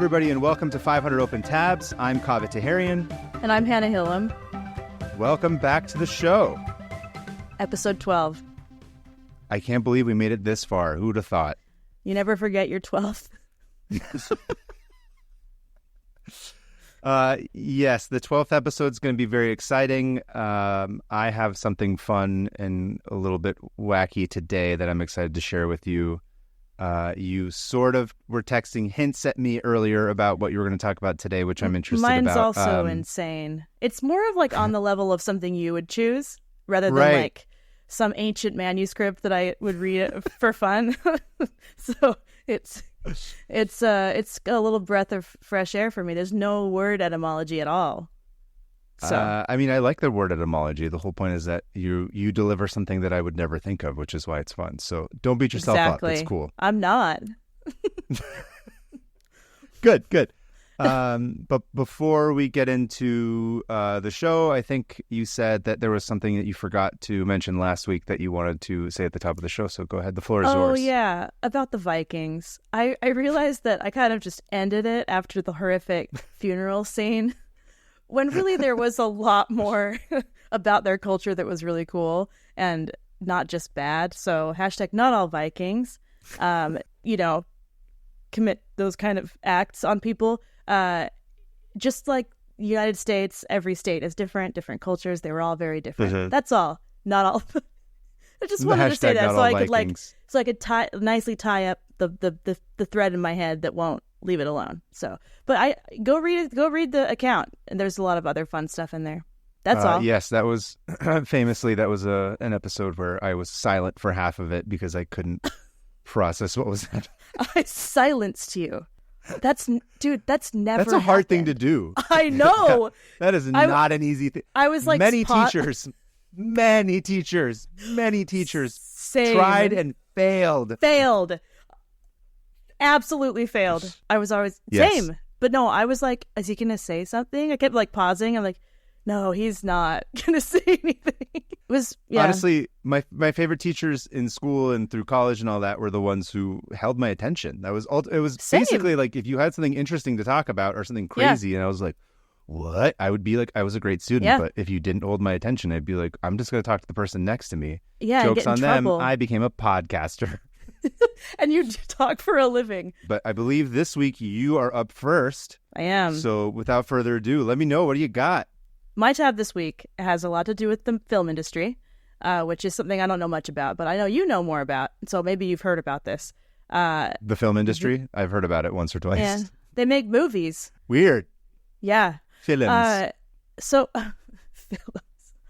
everybody, and welcome to 500 Open Tabs. I'm Kaveh Taherian. And I'm Hannah Hillam. Welcome back to the show. Episode 12. I can't believe we made it this far. Who'd have thought? You never forget your 12th. Yes, the 12th episode is going to be very exciting. I have something fun and a little bit wacky today that I'm excited to share with you. You sort of were texting hints at me earlier about what you were going to talk about today, which I'm interested about. Mine's also insane. It's more of like on the level of something you would choose rather than like some ancient manuscript that I would read for fun. So it's a little breath of fresh air for me. There's no word etymology at all. So I mean, I like the word etymology. The whole point is that you deliver something that I would never think of, which is why it's fun. So don't beat yourself up. It's cool. I'm not. Good. But before we get into the show, I think you said that there was something that you forgot to mention last week that you wanted to say at the top of the show. So go ahead. The floor is yours. Oh, yeah. About the Vikings. I realized that I kind of just ended it after the horrific funeral scene, when really there was a lot more about their culture that was really cool and not just bad. So hashtag not all Vikings, commit those kind of acts on people. Just like the United States, every state is different cultures. They were all very different. Mm-hmm. That's all. Not all. I just wanted to say that so I could nicely tie up the thread in my head that won't leave it alone. So, but I go read the account, and there's a lot of other fun stuff in there. That's all. Yes, that was famously an episode where I was silent for half of it because I couldn't process what was happening. I silenced you. That's never. That's a hard thing to do. I know. That is not an easy thing. I was like, many teachers Same. Tried and failed. Absolutely failed. I was always same. But no, I was like, is he gonna say something? I kept like pausing. I'm like, no, he's not gonna say anything. It was honestly my favorite teachers in school and through college and all that were the ones who held my attention. It was basically like if you had something interesting to talk about or something crazy, and I was like, what? I would be like, I was a great student, but if you didn't hold my attention, I'd be like, I'm just gonna talk to the person next to me. Yeah, jokes on trouble. them. I became a podcaster. And you talk for a living. But I believe this week you are up first. I am. So without further ado, let me know, what do you got? My tab this week has a lot to do with the film industry, which is something I don't know much about, but I know you know more about. So maybe you've heard about this. The film industry? I've heard about it once or twice. Yeah, they make movies. Weird. Yeah. Films. Films. I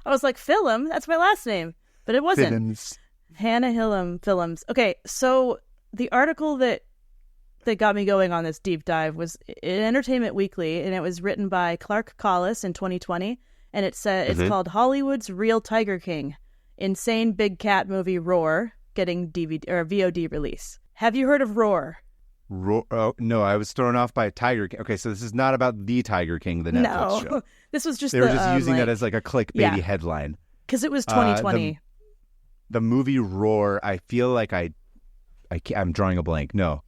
was like, Film? That's my last name. But it wasn't. Films. Hannah Hillam Films. Okay, so the article that got me going on this deep dive was in Entertainment Weekly, and it was written by Clark Collis in 2020, and it said it's called Hollywood's Real Tiger King: Insane Big Cat Movie Roar Getting DVD or VOD Release. Have you heard of Roar? Oh, no, I was thrown off by Tiger King. Okay, so this is not about the Tiger King, the Netflix show. This was just they were just using that as like a clickbaity headline because it was 2020. The movie Roar, I feel like I'm drawing a blank. No.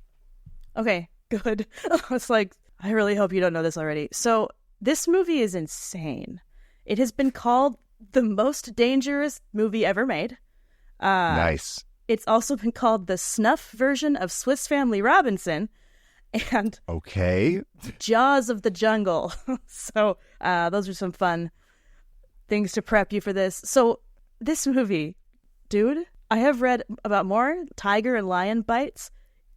Okay, good. It's like, I really hope you don't know this already. So this movie is insane. It has been called the most dangerous movie ever made. Nice. It's also been called the snuff version of Swiss Family Robinson and Jaws of the Jungle. So those are some fun things to prep you for this. So this movie... Dude, I have read about more tiger and lion bites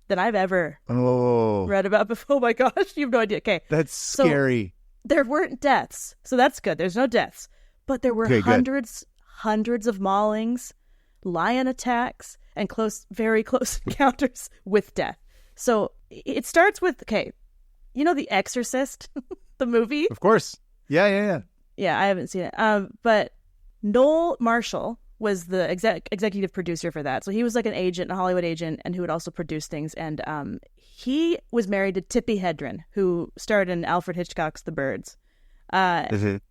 than I've ever read about before. Oh my gosh, you have no idea. Okay. That's scary. There weren't deaths, so that's good. There's no deaths. But there were hundreds of maulings, lion attacks, and very close encounters with death. So it starts with, you know The Exorcist, the movie? Of course. Yeah. Yeah, I haven't seen it. But Noel Marshall was the executive producer for that. So he was like an agent, a Hollywood agent, and who would also produce things. And he was married to Tippi Hedren, who starred in Alfred Hitchcock's The Birds. And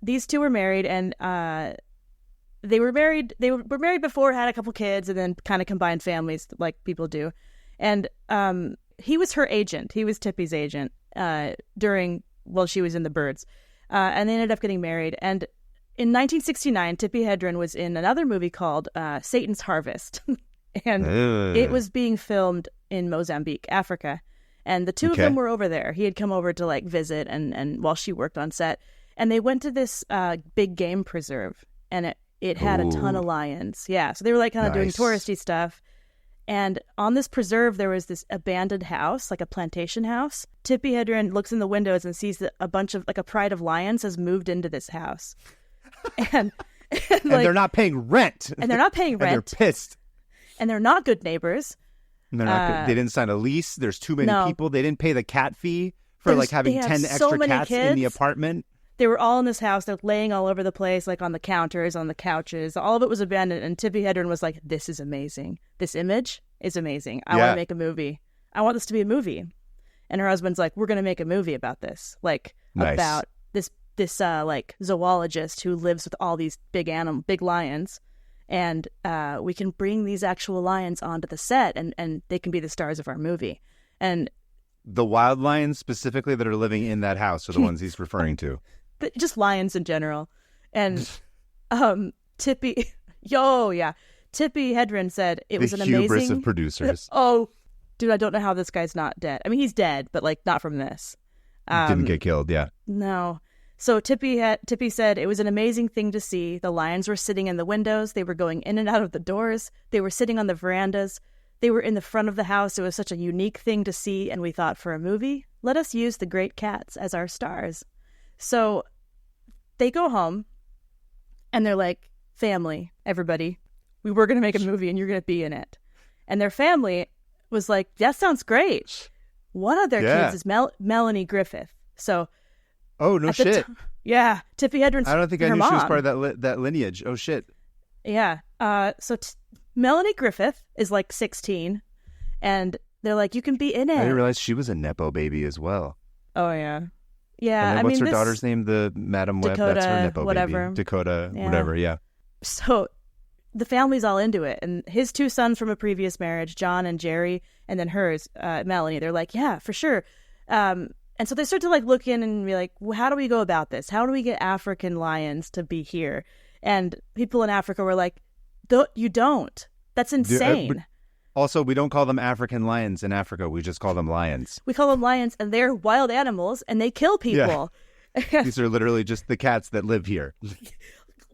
these two were married, and they were married before, had a couple kids, and then kind of combined families like people do. And he was her agent. He was Tippi's agent while she was in the Birds. And they ended up getting married. And in 1969, Tippi Hedren was in another movie called Satan's Harvest. And it was being filmed in Mozambique, Africa. And the two of them were over there. He had come over to like visit and while she worked on set. And they went to this big game preserve. And it had a ton of lions. Yeah. So they were like kind of doing touristy stuff. And on this preserve, there was this abandoned house, like a plantation house. Tippi Hedren looks in the windows and sees that a bunch of, like a pride of lions has moved into this house. And they're not paying rent. And they're not paying rent. And they're pissed. And they're not good neighbors. And they're not good. They didn't sign a lease. There's too many people. They didn't pay the cat fee for like having 10 extra cats in the apartment. They were all in this house. They're laying all over the place, like on the counters, on the couches. All of it was abandoned. And Tippi Hedren was like, this is amazing. This image is amazing. I want to make a movie. I want this to be a movie. And her husband's like, we're going to make a movie about this. Like, about this like zoologist who lives with all these big lions. And we can bring these actual lions onto the set and they can be the stars of our movie. And the wild lions specifically that are living in that house are the ones he's referring to. Just lions in general. And Tippi Hedren said it was an amazing... The hubris of producers. Oh, dude, I don't know how this guy's not dead. I mean, he's dead, but like not from this. Didn't get killed, yeah. No. So Tippi said it was an amazing thing to see. The lions were sitting in the windows. They were going in and out of the doors. They were sitting on the verandas. They were in the front of the house. It was such a unique thing to see. And we thought, for a movie, let us use the great cats as our stars. So they go home and they're like, family, everybody, we were going to make a movie and you're going to be in it. And their family was like, that sounds great. One of their kids is Melanie Griffith. So, oh, no shit. Yeah. Tippi Hedren's I don't think I knew she was part of that lineage. Oh, shit. Yeah. So Melanie Griffith is like 16 and they're like, you can be in it. I didn't realize she was a Nepo baby as well. Oh, yeah. Yeah. And then what's her daughter's name? The Madam Web. Dakota, that's her Nepo whatever. baby. Dakota, whatever. Yeah. So the family's all into it. And his two sons from a previous marriage, John and Jerry, and then hers, Melanie, they're like, yeah, for sure. And so they start to like look in and be like, well, how do we go about this? How do we get African lions to be here? And people in Africa were like, you don't. That's insane. Also, we don't call them African lions in Africa. We just call them lions. We call them lions, and they're wild animals, and they kill people. Yeah. These are literally just the cats that live here.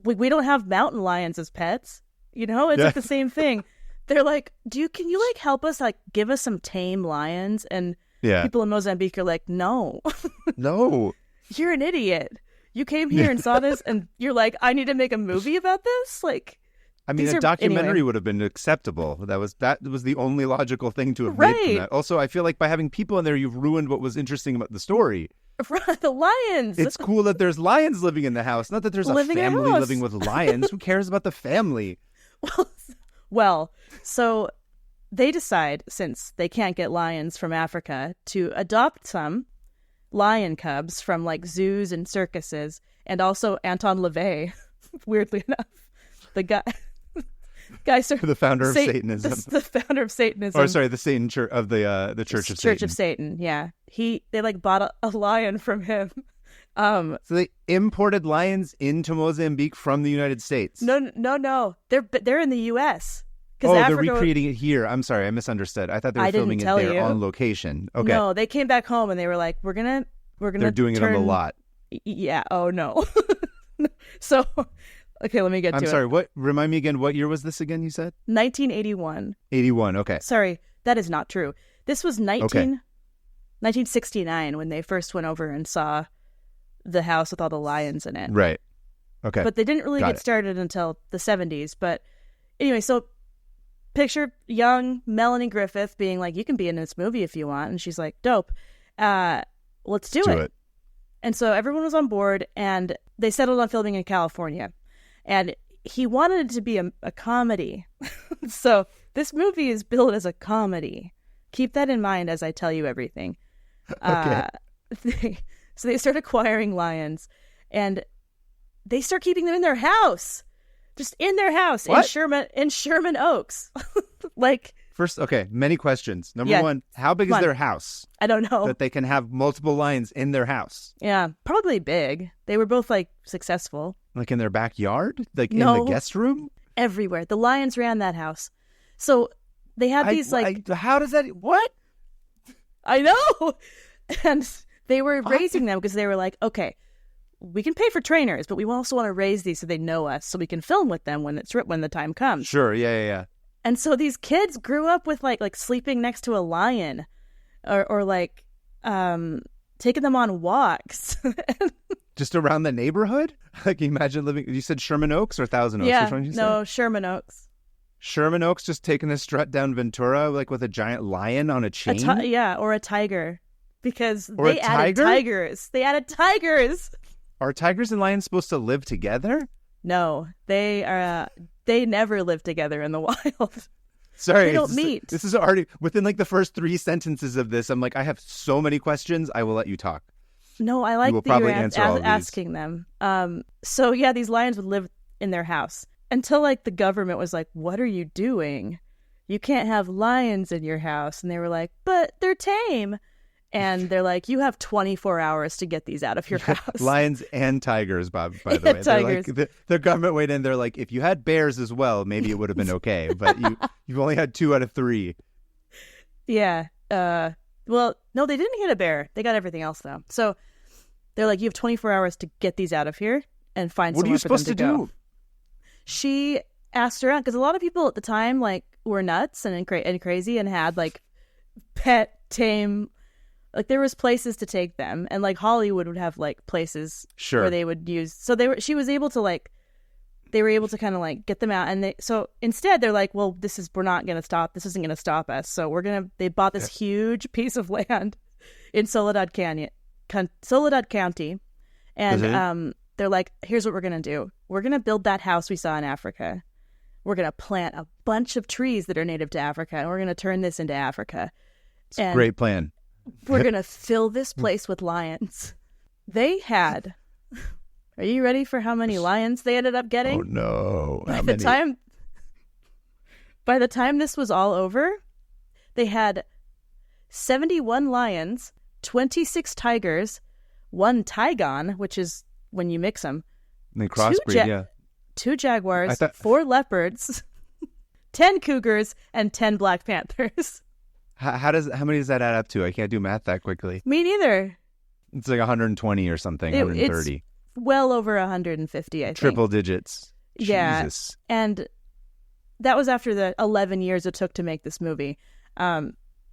We don't have mountain lions as pets. You know, it's like the same thing. They're like, can you like help us, like give us some tame lions? And people in Mozambique are like, no. No. You're an idiot. You came here and saw this, and you're like, I need to make a movie about this? Like, I mean, a documentary would have been acceptable. That was the only logical thing to have made from that. Also, I feel like by having people in there, you've ruined what was interesting about the story. The lions. It's cool that there's lions living in the house. Not that there's a family living with lions. Who cares about the family? Well, so they decide, since they can't get lions from Africa, to adopt some lion cubs from like zoos and circuses, and also Anton LaVey, weirdly enough, the guy, the founder of Satanism, the founder of Satanism. Or sorry, the Satan Church of the Church of Satan. Church of Satan. Yeah, they like bought a lion from him. So they imported lions into Mozambique from the United States. No. They're in the U.S. They're recreating it here. I'm sorry, I misunderstood. I thought they were filming it there on location. Okay. No, they came back home and they were like, we're gonna. They're doing it on the lot. Yeah. Oh no. So, okay, let me get to it. I'm sorry. What? Remind me again. What year was this again? You said 1981. 81. Okay. Sorry, that is not true. This was 1969 when they first went over and saw the house with all the lions in it. Right. Okay. But they didn't really get started until the 70s. But anyway, so picture young Melanie Griffith being like, you can be in this movie if you want. And she's like, dope. Let's do it. And so everyone was on board and they settled on filming in California. And he wanted it to be a comedy. So this movie is billed as a comedy. Keep that in mind as I tell you everything. Okay. So they start acquiring lions and they start keeping them in their house. Just in their house. What? in Sherman Oaks. Like First, okay, many questions. Number one, how big is their house? I don't know. That they can have multiple lions in their house. Yeah, probably big. They were both like successful. Like in their backyard? Like in the guest room? Everywhere. The lions ran that house. So they had these how does that, what? I know. And they were raising them because they were like, okay, we can pay for trainers, but we also want to raise these so they know us, so we can film with them when the time comes. Sure, yeah. And so these kids grew up with like sleeping next to a lion, or like taking them on walks. Just around the neighborhood? Like, imagine living. You said Sherman Oaks or Thousand Oaks? Yeah, which one did you no, say? Sherman Oaks. Sherman Oaks, just taking a strut down Ventura, like with a giant lion on a chain. Or a tiger, because they added tigers. They added tigers. Are tigers and lions supposed to live together? No, they are. They never live together in the wild. Sorry, they don't meet. This is already within like the first 3 sentences of this. I'm like, I have so many questions. I will let you talk. No, I like that you're asking them. So yeah, these lions would live in their house until like the government was like, "What are you doing? You can't have lions in your house." And they were like, "But they're tame." And they're like, "You have 24 hours to get these out of your house." Lions and tigers, Bob, by the way. Tigers. Like, the government weighed in. They're like, if you had bears as well, maybe it would have been okay. But you've only had 2 out of 3. Yeah. Well, no, they didn't get a bear. They got everything else, though. So they're like, you have 24 hours to get these out of here and find somewhere for them to go. What are you supposed to do? She asked around, because a lot of people at the time like were nuts and crazy and had like pet, tame... Like, there was places to take them, and like Hollywood would have like places where they would use. So she was able to like, they were able to kind of like get them out, and so instead they're like, well, we're not going to stop. This isn't going to stop us. So they bought this huge piece of land in Soledad County, and they're like, here's what we're going to do. We're going to build that house we saw in Africa. We're going to plant a bunch of trees that are native to Africa, and we're going to turn this into Africa. It's a great plan. We're going to fill this place with lions. They had... Are you ready for how many lions they ended up getting? Oh, no. By the time this was all over, they had 71 lions, 26 tigers, 1 tigon, which is when you mix them. They crossbreed, 2 jaguars, 4 leopards, 10 cougars, and 10 black panthers. How many does that add up to? I can't do math that quickly. Me neither. It's like 120 or something, 130. It's well over 150, I think. Triple digits. Yeah. Jesus. And that was after the 11 years it took to make this movie.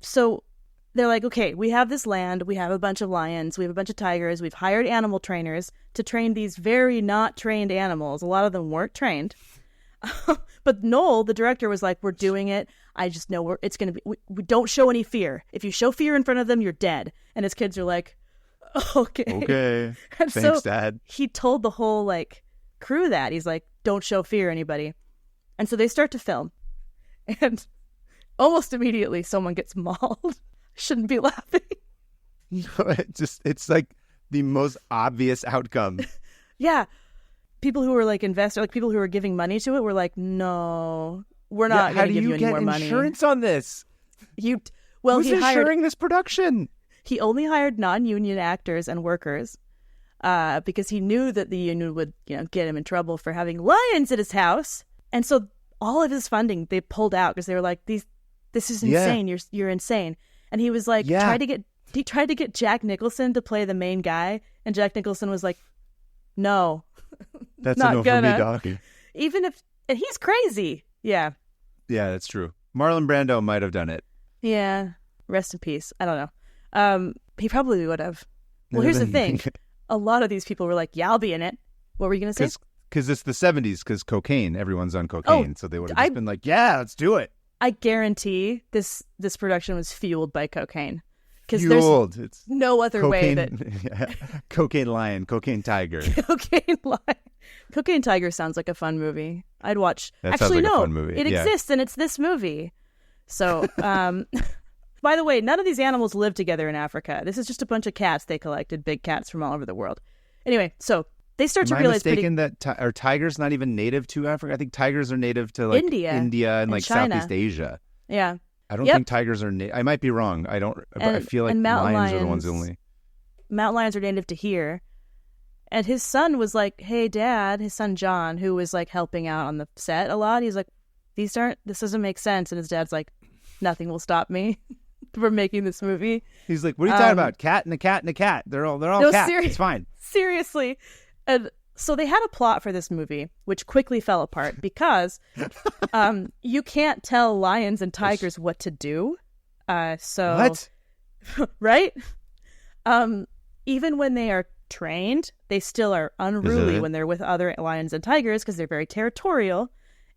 So they're like, okay, we have this land, we have a bunch of lions, we have a bunch of tigers, we've hired animal trainers to train these very not trained animals. A lot of them weren't trained. But Noel, the director, was like, we're doing it. I just know it's going to be... We don't show any fear. If you show fear in front of them, you're dead. And his kids are like, okay. Okay. And Thanks, Dad. He told the whole like crew that. He's like, don't show fear anybody. And so they start to film. And almost immediately, someone gets mauled. Shouldn't be laughing. No, it's like the most obvious outcome. Yeah. People who were like investors, like people who were giving money to it were like, no, we're not going to give you any more money. How do you get insurance on this? Who's insuring this production? He only hired non-union actors and workers because he knew that the union would, get him in trouble for having lions at his house. And so all of his funding they pulled out because they were like, this is insane. Yeah. You're insane. And he was like, he tried to get Jack Nicholson to play the main guy, and Jack Nicholson was like, no. That's not enough gonna. For me, Doc. And he's crazy. Yeah. Yeah, that's true. Marlon Brando might have done it. Yeah. Rest in peace. I don't know. He probably would have. Well, here's the thing. A lot of these people were like, yeah, I'll be in it. What were you going to say? Because it's the 70s, because cocaine. Everyone's on cocaine. So they would have just been like, yeah, let's do it. I guarantee this production was fueled by cocaine. Because there's no other way that... Cocaine lion, cocaine tiger. Cocaine lion. Cocaine Tiger sounds like a fun movie. I'd watch. That sounds like a fun movie. It exists, and it's this movie. So, by the way, none of these animals live together in Africa. This is just a bunch of cats they collected, big cats from all over the world. Anyway, so they start to realize... Am I mistaken that are tigers not even native to Africa? I think tigers are native to like India and like China. Southeast Asia. Yeah. I don't think tigers are. I might be wrong. I don't. I feel like lions are the ones only. Mountain lions are native to here. And his son was like, "Hey, Dad," his son John, who was like helping out on the set a lot. He's like, this doesn't make sense. And his dad's like, "Nothing will stop me from making this movie." He's like, "What are you talking about? Cat and a cat and a cat. They're all cats. It's fine." Seriously. And so they had a plot for this movie, which quickly fell apart because you can't tell lions and tigers what to do. What? Right? Even when they are trained, they still are unruly when they're with other lions and tigers because they're very territorial.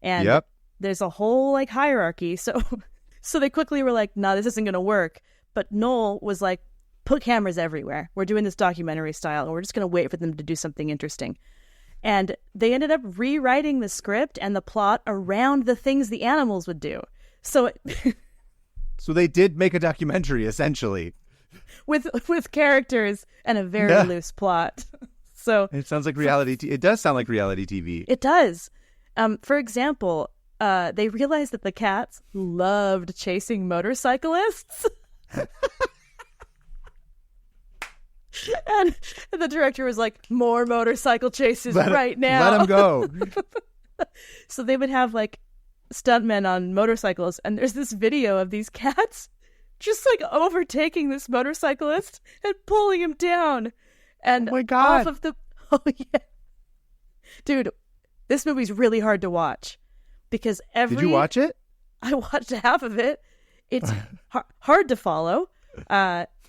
And there's a whole like hierarchy. So they quickly were like, "No, this isn't going to work." But Noel was like, "Put cameras everywhere. We're doing this documentary style, and we're just going to wait for them to do something interesting." And they ended up rewriting the script and the plot around the things the animals would do. So they did make a documentary, essentially. With characters and a very loose plot. So it sounds like reality. It does sound like reality TV. It does. For example, they realized that the cats loved chasing motorcyclists. And the director was like, "More motorcycle chases right now. Let them go." So they would have like stuntmen on motorcycles, and there's this video of these cats just like overtaking this motorcyclist and pulling him down. And oh my God. Off of the dude, this movie's really hard to watch because Did you watch it? I watched half of it. It's hard to follow.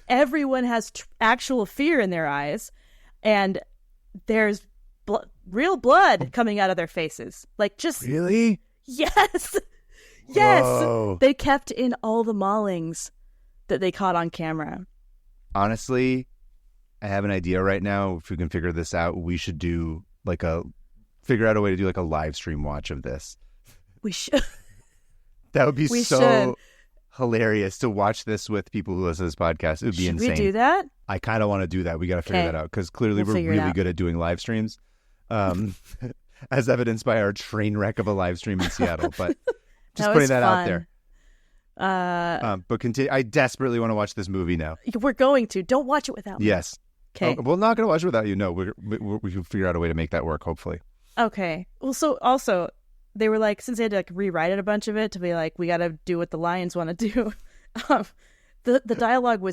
Everyone has actual fear in their eyes, and there's real blood coming out of their faces. Like, just really? Yes. Yes. Whoa. They kept in all the maulings that they caught on camera. Honestly, I have an idea right now. If we can figure this out, we should do figure out a way to do like a live stream watch of this. We should. That would be hilarious to watch this with people who listen to this podcast. It would be insane. Should we do that? I kind of want to do that. We got to figure that out because clearly we're really good at doing live streams, as evidenced by our train wreck of a live stream in Seattle. But just putting that out there. But continue. I desperately want to watch this movie now. We're going to. Don't watch it without me. Yes. Okay. We're not going to watch it without you. No, we can figure out a way to make that work, hopefully. Okay. Well, so also, they were like, since they had to like rewrite it a bunch of it to be like, we got to do what the lions want to do. The dialogue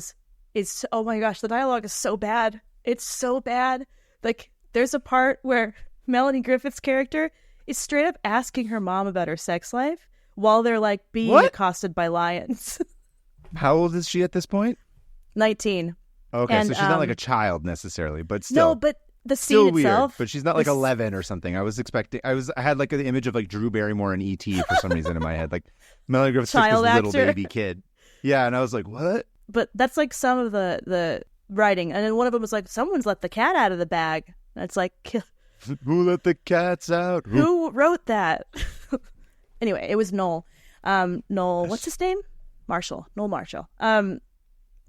is oh my gosh, the dialogue is so bad. It's so bad. Like, there's a part where Melanie Griffith's character is straight up asking her mom about her sex life while they're like being accosted by lions. How old is she at this point? 19. Okay, and, so she's not like a child necessarily, but still. No, but the scene itself. Weird, but she's not like 11 or something. I was expecting. I had like the image of like Drew Barrymore and E.T. for some reason in my head. Like Melanie Griffith's like this little baby kid. Yeah, and I was like, what? But that's like some of the writing, and then one of them was like, someone's let the cat out of the bag. And it's like, who let the cats out? Who wrote that? Anyway, it was Noel. Noel, what's his name? Noel Marshall.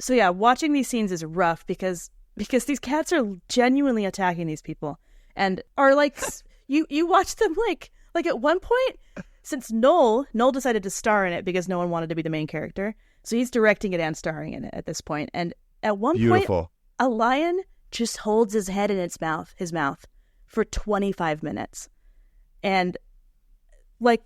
So yeah, watching these scenes is rough because these cats are genuinely attacking these people and are like, you watch them like at one point, since Noel decided to star in it because no one wanted to be the main character. So he's directing it and starring in it at this point. And at one point, a lion just holds his head in his mouth for 25 minutes and like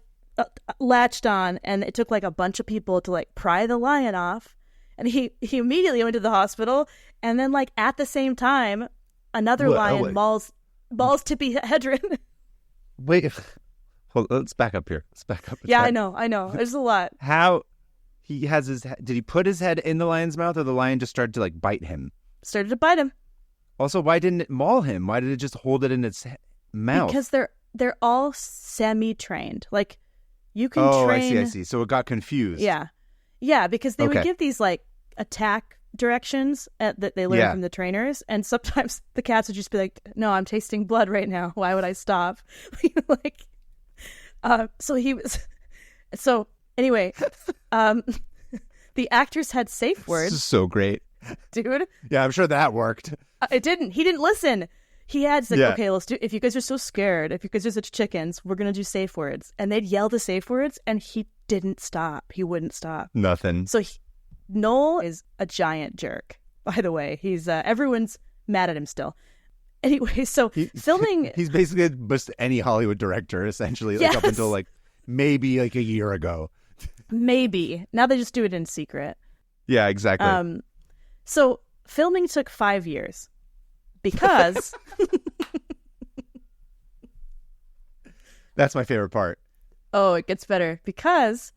latched on. And it took like a bunch of people to like pry the lion off. And he immediately went to the hospital. And then like at the same time, another lion mauls Tippi Hedren. Wait, well, let's back up here. Let's back up. Yeah, I know. There's a lot. How he has did he put his head in the lion's mouth or the lion just started to like bite him? Started to bite him. Also, why didn't it maul him? Why did it just hold it in its mouth? Because they're all semi-trained. Like you can train. I see. So it got confused. Yeah, because they would give these like attack directions that they learn from the trainers, and sometimes the cats would just be like, "No, I'm tasting blood right now. Why would I stop?" So anyway, the actors had safe words. This is so great, dude. Yeah, I'm sure that worked. It didn't. He didn't listen. He had said, "Okay, let's do. If you guys are so scared, if you guys are such chickens, we're gonna do safe words." And they'd yell the safe words, and didn't stop. He wouldn't stop. Nothing. So Noel is a giant jerk, by the way. He's everyone's mad at him still. Anyway, so filming... He's basically just any Hollywood director, essentially, like up until like maybe like a year ago. Maybe. Now they just do it in secret. Yeah, exactly. So filming took 5 years because... That's my favorite part. Oh, it gets better. Because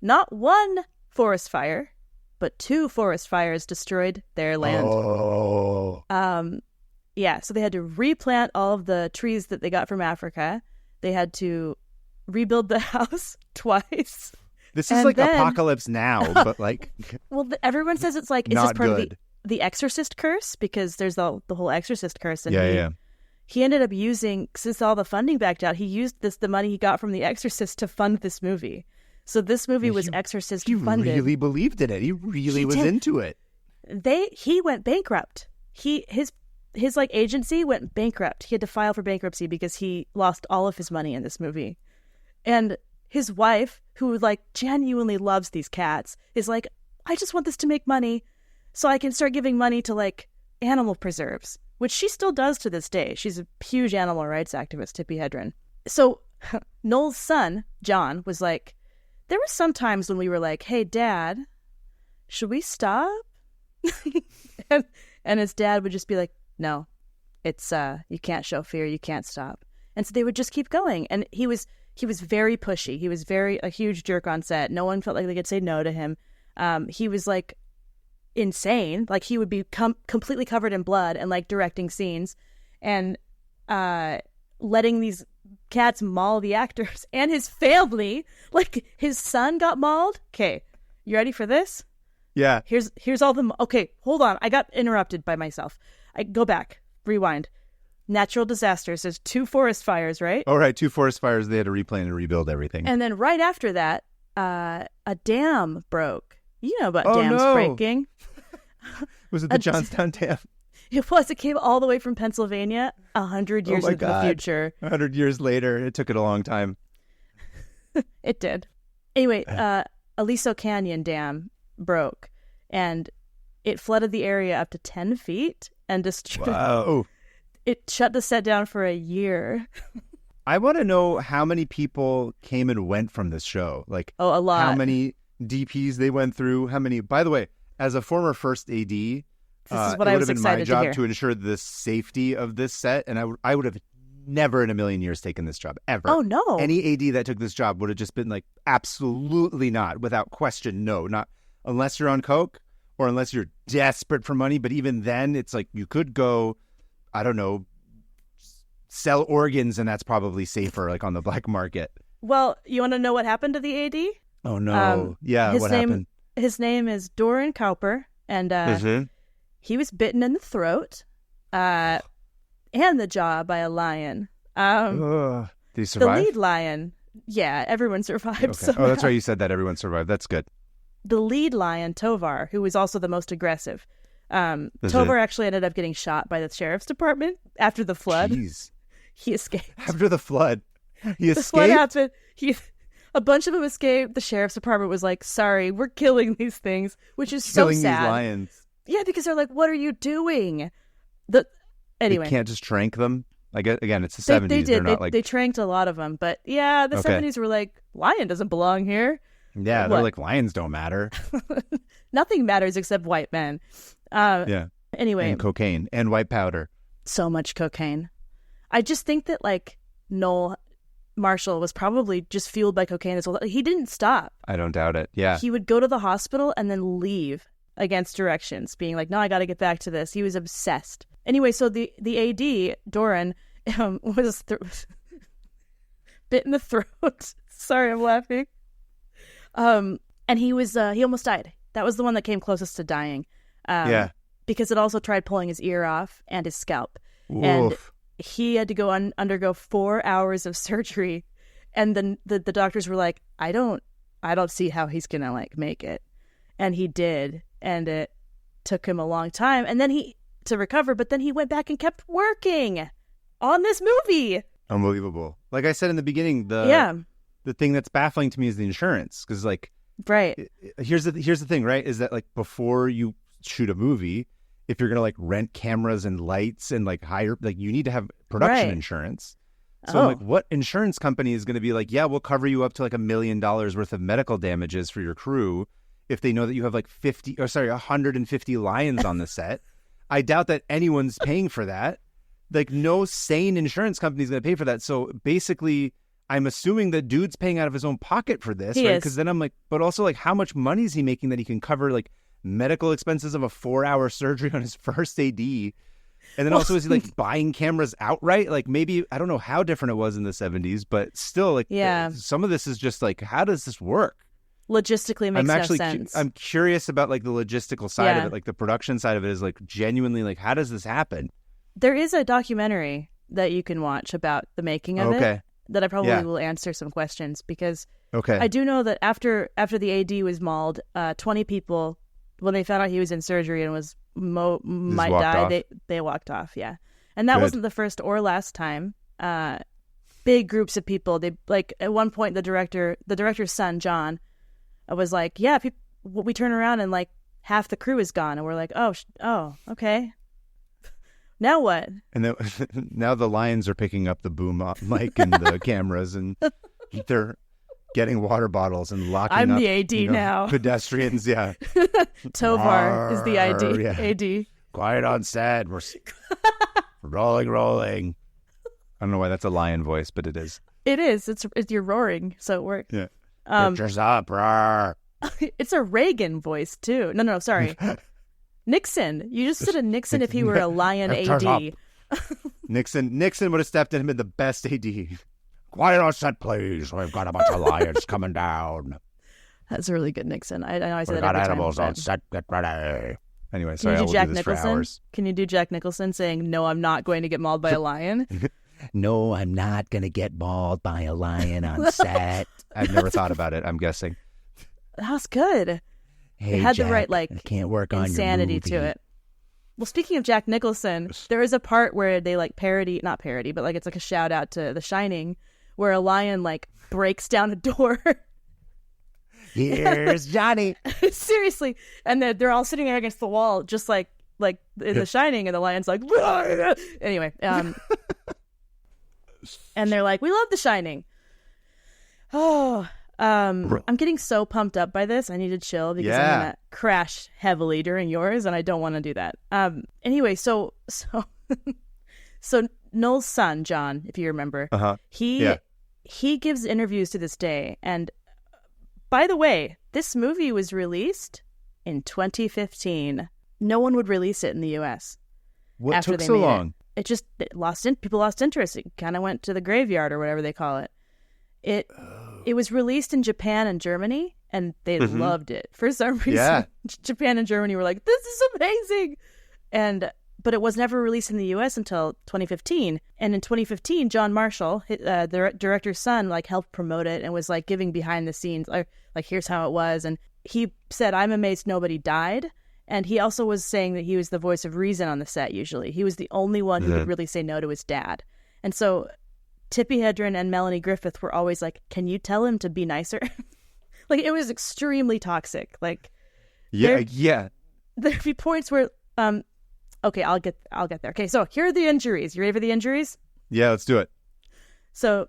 not one forest fire, but 2 forest fires destroyed their land. Oh. Yeah, so they had to replant all of the trees that they got from Africa. They had to rebuild the house twice. This is like Apocalypse Now, but like... Well, everyone says it's like, is this part of the Exorcist curse? Because there's the whole Exorcist curse. And he ended up using, since all the funding backed out, he used the money he got from The Exorcist to fund this movie. So this movie was Exorcist funded. He really believed in it. He really was into it. He went bankrupt. His like agency went bankrupt. He had to file for bankruptcy because he lost all of his money in this movie. And his wife, who like genuinely loves these cats, is like, I just want this to make money so I can start giving money to like animal preserves, which she still does to this day. She's a huge animal rights activist, Tippi Hedren. So Noel's son, John, was like, there were some times when we were like, hey, Dad, should we stop? and his dad would just be like, no, it's you can't show fear, you can't stop. And so they would just keep going. And he was very pushy. He was a huge jerk on set. No one felt like they could say no to him. He was like insane. Like he would be completely covered in blood and like directing scenes and letting these cats maul the actors and his family. Like his son got mauled. Okay, you ready for this? Yeah. Here's all the... Okay, hold on. I got interrupted by myself. I go back. Rewind. Natural disasters. There's 2 forest fires, right? Oh, right. 2 forest fires. They had to replan and rebuild everything. And then right after that, a dam broke. You know about dams breaking. Was it the Johnstown Dam? It was. It came all the way from Pennsylvania 100 years into the future. 100 years later. It took it a long time. It did. Anyway, Aliso Canyon Dam broke and it flooded the area up to 10 feet and destroyed. Wow. It shut the set down for a year. I want to know how many people came and went from this show. Like, a lot. How many DPs they went through. How many? By the way, as a former first AD, this is what I was excited to hear. It would have been my job to ensure the safety of this set, and I would have never in a million years taken this job ever. Oh no! Any AD that took this job would have just been like, absolutely not, without question, no, not unless you're on coke or unless you're desperate for money. But even then, it's like you could go, I don't know, sell organs, and that's probably safer, like on the black market. Well, you want to know what happened to the AD? Oh no! What happened? His name is Doran Cowper, and he was bitten in the throat and the jaw by a lion. Did he survive? The lead lion. Yeah, everyone survived. Okay. Oh, that's right. You said that everyone survived. That's good. The lead lion, Tovar, who was also the most aggressive. Tovar actually ended up getting shot by the sheriff's department after the flood. Jeez. He escaped. After the flood? He escaped? The flood happened. A bunch of them escaped. The sheriff's department was like, sorry, we're killing these things, which is so sad. Killing these lions. Yeah, because they're like, what are you doing? Anyway. They can't just trank them? I guess, again, it's the 70s. They did. They tranked a lot of them. But yeah, the 70s were like, lion doesn't belong here. Yeah, they're like, lions don't matter. Nothing matters except white men. Anyway. And cocaine and white powder. So much cocaine. I just think that like Noel Marshall was probably just fueled by cocaine as well. He didn't stop. I don't doubt it. Yeah. He would go to the hospital and then leave against directions, being like, no, I got to get back to this. He was obsessed. Anyway, so the AD, Doran, was bit in the throat. Sorry, I'm laughing. And he almost died. That was the one that came closest to dying. Because it also tried pulling his ear off and his scalp. Oof. And he had to go undergo 4 hours of surgery. And then the doctors were like, I don't see how he's going to like make it. And he did. And it took him a long time. And then to recover, but then he went back and kept working on this movie. Unbelievable. Like I said in the beginning, the the thing that's baffling to me is the insurance. Because like, right. Here's the thing, right? Is that like before you shoot a movie, if you're gonna like rent cameras and lights and like hire, like you need to have production insurance. So I'm like, what insurance company is going to be like, yeah, we'll cover you up to like $1 million worth of medical damages for your crew if they know that you have like 150 lions on the set? I doubt that anyone's paying for that. Like no sane insurance company is going to pay for that. So basically, I'm assuming that dude's paying out of his own pocket for this, right? Because then I'm like, but also like, how much money is he making that he can cover like medical expenses of a 4-hour surgery on his first AD? And then also, is he like buying cameras outright? Like maybe, I don't know how different it was in the 70s, but still like some of this is just like, how does this work? Logistically makes no sense. I'm curious about like the logistical side of it, like the production side of it is like genuinely like, how does this happen? There is a documentary that you can watch about the making of it that I probably will answer some questions because I do know that after the AD was mauled, 20 people, when they found out he was in surgery and was might die, they walked off. Yeah, and that wasn't the first or last time. Big groups of people. They like at one point the director's son John was like, "Yeah, we turn around and like half the crew is gone," and we're like, "Oh, okay." Now what? And now the lions are picking up the boom mic and the cameras, and they're getting water bottles and locking up. I'm the AD now. Pedestrians, yeah. Tovar is the AD. Quiet on set. We're rolling. I don't know why that's a lion voice, but it is. It is. It's you're roaring, so it works. Yeah. Pictures up. Roar. It's a Reagan voice too. No, sorry. Nixon. You just said a Nixon if he were a lion AD. Nixon would have stepped in and been the best AD. Quiet on set, please. We've got a bunch of lions coming down. That's a really good Nixon. I know I say that every time. We've got animals on set. Get ready. Anyway, sorry, Can you do Jack Nicholson? Can you do Jack Nicholson saying, "No, I'm not going to get mauled by a lion"? No, I'm not going to get mauled by a lion on set. I've never thought about it. I'm guessing. That was good. Hey, it had Jack, the right like I can't work on insanity your movie. to it. Well, speaking of Jack Nicholson, there is a part where they like not parody, but like it's like a shout out to The Shining, where a lion like breaks down a door. Here's Johnny. Seriously, and they're all sitting there against the wall, just like in The Shining, and the lion's like, anyway, and they're like, "We love The Shining." I'm getting so pumped up by this. I need to chill because I'm gonna crash heavily during yours, and I don't want to do that. Anyway, so Noel's son John, if you remember, he gives interviews to this day. And by the way, this movie was released in 2015. No one would release it in the U.S. What after took they so made long? People lost interest. It kind of went to the graveyard or whatever they call it. It was released in Japan and Germany, and they loved it. For some reason, Japan and Germany were like, "This is amazing!" But it was never released in the U.S. until 2015. And in 2015, John Marshall, the director's son, like helped promote it and was like giving behind the scenes, like here's how it was. And he said, "I'm amazed nobody died." And he also was saying that he was the voice of reason on the set. Usually, he was the only one who could really say no to his dad. And so Tippi Hedren and Melanie Griffith were always like, "Can you tell him to be nicer?" Like it was extremely toxic. Like there'd be points where okay, I'll get there. Okay, so here are the injuries. You ready for the injuries? Yeah, let's do it. So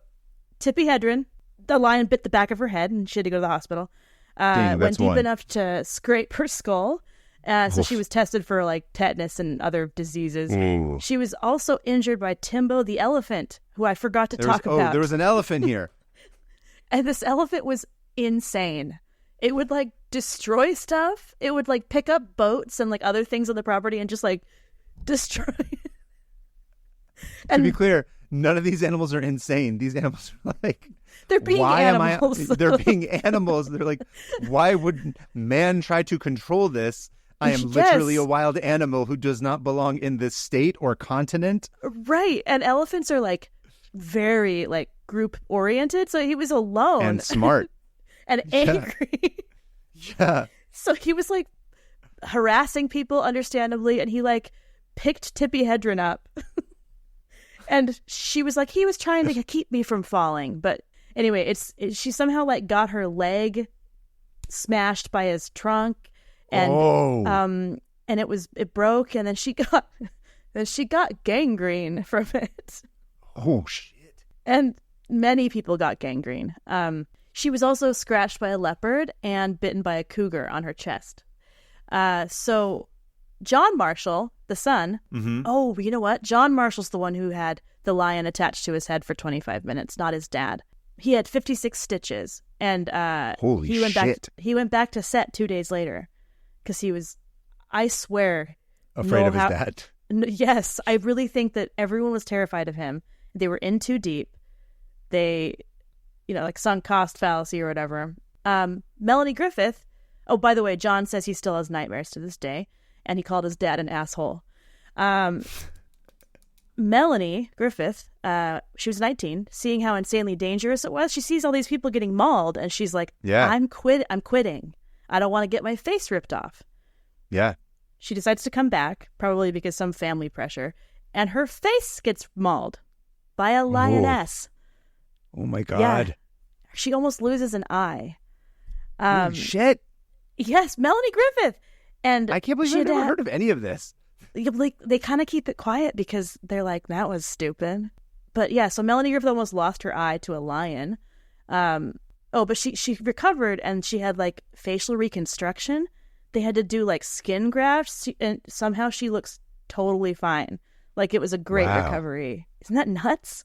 Tippi Hedren, the lion bit the back of her head and she had to go to the hospital. Went deep enough to scrape her skull. So she was tested for like tetanus and other diseases. Ooh. She was also injured by Timbo the elephant, who I forgot to talk about. Oh, there was an elephant here. And this elephant was insane. It would like destroy stuff. It would like pick up boats and like other things on the property and just like destroy it. To be clear, none of these animals are insane. These animals are like, they're being animals. They're being animals. They're like, why would man try to control this? I am literally a wild animal who does not belong in this state or continent. Right. And elephants are like very like group oriented. So he was alone. And smart. And angry. Yeah. So he was like harassing people understandably. And he like picked Tippi Hedren up. And she was like, he was trying to keep me from falling. But Anyway, she somehow like got her leg smashed by his trunk, and it broke, and then she got gangrene from it. Oh shit! And many people got gangrene. She was also scratched by a leopard and bitten by a cougar on her chest. So John Marshall, the son. Mm-hmm. Oh, you know what? John Marshall's the one who had the lion attached to his head for 25 minutes, not his dad. He had 56 stitches, and Holy shit. He went back to set 2 days later because he was, I swear, afraid of his dad. Yes, I really think that everyone was terrified of him. They were in too deep. They, like sunk cost fallacy or whatever. Melanie Griffith. Oh, by the way, John says he still has nightmares to this day, and he called his dad an asshole. Melanie Griffith, she was 19, seeing how insanely dangerous it was. She sees all these people getting mauled, and she's like, I'm quitting. I don't want to get my face ripped off. Yeah. She decides to come back, probably because some family pressure, and her face gets mauled by a lioness. Oh my God. Yeah. She almost loses an eye. Holy shit. Yes, Melanie Griffith. And I can't believe I've never heard of any of this. Like, they kind of keep it quiet because they're like, that was stupid. But yeah, so Melanie Griffith almost lost her eye to a lion. But she recovered, and she had like facial reconstruction. They had to do like skin grafts, and somehow she looks totally fine. Like, it was a great recovery. Isn't that nuts?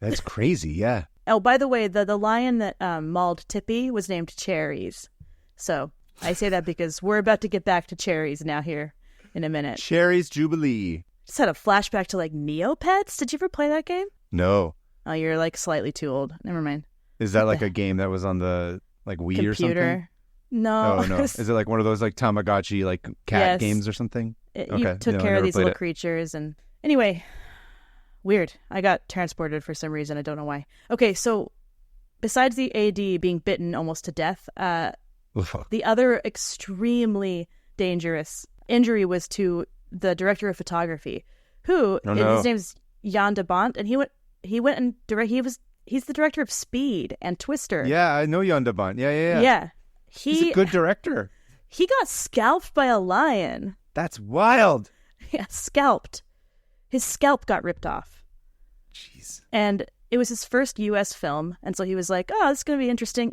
That's crazy, yeah. Oh, by the way, the lion that mauled Tippy was named Cherries. So I say that because we're about to get back to Cherries now here in a minute. Cherries Jubilee. Just had a flashback to like Neopets. Did you ever play that game? No. Oh, you're like slightly too old. Never mind. Is that like a game that was on the like Wii computer? Or something? No. Oh, no. Is it like one of those like Tamagotchi like cat games or something? You took care of these little creatures. And anyway, weird. I got transported for some reason. I don't know why. Okay, so besides the AD being bitten almost to death, the other extremely dangerous injury was to the director of photography, who his name's Jan de Bont, and he's the director of Speed and Twister. Yeah, I know Jan de Bont. Yeah. Yeah. He's a good director. He got scalped by a lion. That's wild. Yeah, scalped. His scalp got ripped off. Jeez. And it was his first U.S. film, and so he was like, "Oh, this is going to be interesting,"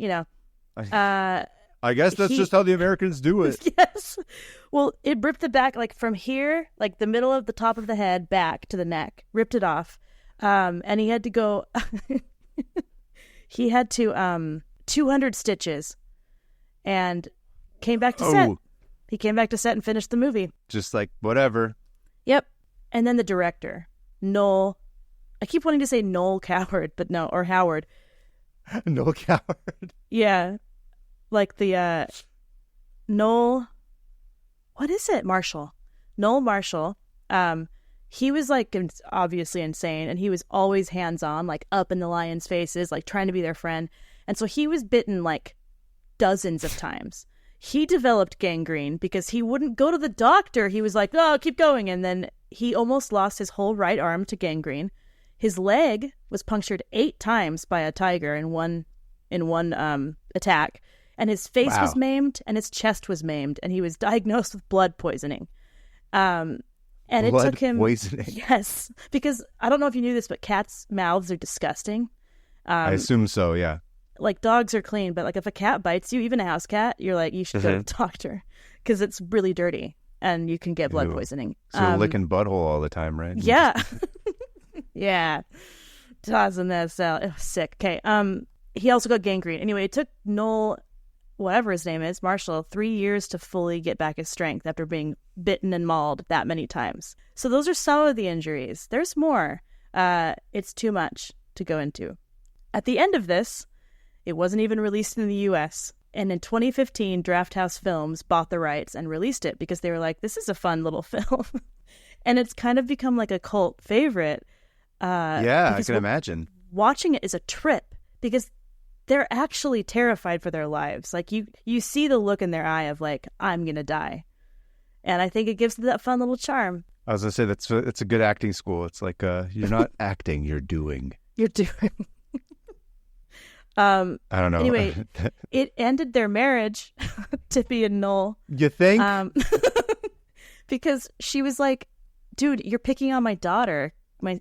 I guess that's just how the Americans do it. Yes. Well, it ripped the back, like from here, like the middle of the top of the head back to the neck, ripped it off. And he had to go, he had to, 200 stitches and came back to set. He came back to set and finished the movie. Just like, whatever. Yep. And then the director, Noel, I keep wanting to say Noel Coward, but no, or Howard. Noel Coward. Yeah. Like the Noel, what is it? Marshall. Noel Marshall. He was like obviously insane, and he was always hands-on, like up in the lions' faces, like trying to be their friend. And so he was bitten like dozens of times. He developed gangrene because he wouldn't go to the doctor. He was like, "Oh, keep going." And then he almost lost his whole right arm to gangrene. His leg was punctured 8 times by a tiger in one attack. And his face was maimed, and his chest was maimed, and he was diagnosed with blood poisoning. And it took him... poisoning? Yes, because I don't know if you knew this, but cats' mouths are disgusting. I assume so, yeah. Like, dogs are clean, but like if a cat bites you, even a house cat, you're like, you should go to the doctor, because it's really dirty, and you can get blood poisoning. So licking butthole all the time, right? Yeah. Yeah. Tossing that salad. It was sick. Okay. He also got gangrene. Anyway, it took Noel... whatever his name is, Marshall, 3 years to fully get back his strength after being bitten and mauled that many times. So those are some of the injuries. There's more. It's too much to go into. At the end of this, it wasn't even released in the U.S. And in 2015, Drafthouse Films bought the rights and released it because they were like, this is a fun little film. And it's kind of become like a cult favorite. Yeah, I can imagine. Watching it is a trip because they're actually terrified for their lives. Like you see the look in their eye of like, I'm going to die. And I think it gives that fun little charm. I was going to say it's a good acting school. It's like you're not acting, you're doing. You're doing. I don't know. Anyway, it ended their marriage, Tippy and Noel. You think? Because she was like, dude, you're picking on my daughter,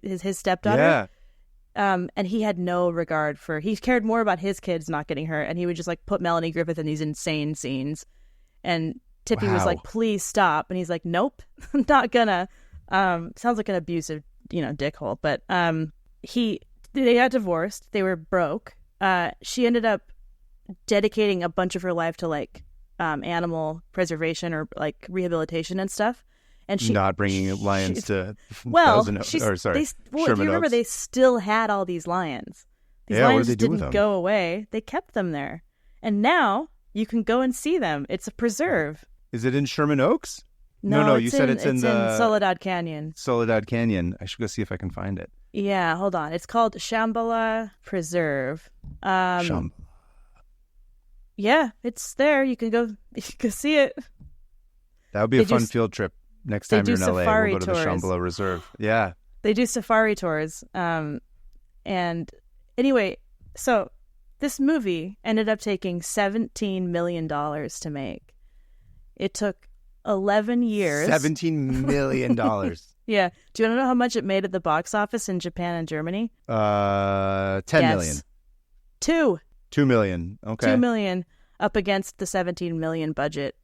his stepdaughter. Yeah. And he had no regard for, he cared more about his kids not getting hurt. And he would just like put Melanie Griffith in these insane scenes. And Tippy was like, please stop. And he's like, nope, I'm not gonna. Sounds like an abusive, dickhole. But they got divorced. They were broke. She ended up dedicating a bunch of her life to like animal preservation or like rehabilitation and stuff. And she not bringing lions to if you remember, they still had all these lions. These lions didn't go away. They kept them there, and now you can go and see them. It's a preserve. Is it in Sherman Oaks? No, you said it's in Soledad Canyon. Soledad Canyon. I should go see if I can find it. Yeah, hold on. It's called Shambhala Preserve. Yeah, it's there. You can go see it. That would be a fun field trip. Next time you're in LA, we'll go to the Shambhala Reserve. Yeah. They do safari tours. And anyway, so this movie ended up taking $17 million to make. It took 11 years. $17 million. Yeah. Do you want to know how much it made at the box office in Japan and Germany? 10 million. 2 million. Okay. 2 million up against the 17 million budget.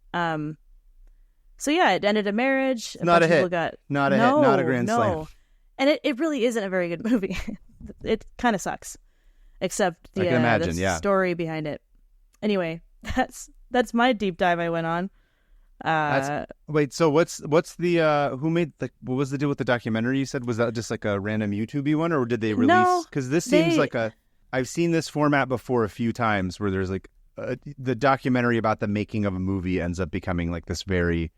So yeah, it ended a marriage. Not a hit. Not a hit. Not a grand slam. And it really isn't a very good movie. It kind of sucks, except I can imagine, the story behind it. Anyway, that's my deep dive I went on. Wait, so what's the who made what was the deal with the documentary? You said, was that just like a random YouTube-y one, or did they release? No, because this seems like I've seen this format before a few times where there's like the documentary about the making of a movie ends up becoming like this very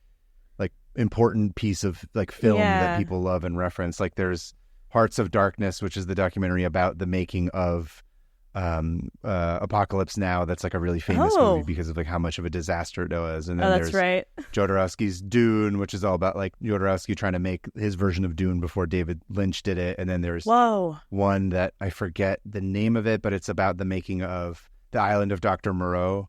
like important piece of like film that people love and reference. Like there's Hearts of Darkness, which is the documentary about the making of Apocalypse Now. That's like a really famous movie because of like how much of a disaster it was. And then there's Jodorowsky's Dune, which is all about like Jodorowsky trying to make his version of Dune before David Lynch did it. And then there's one that I forget the name of it, but it's about the making of The Island of Dr. Moreau,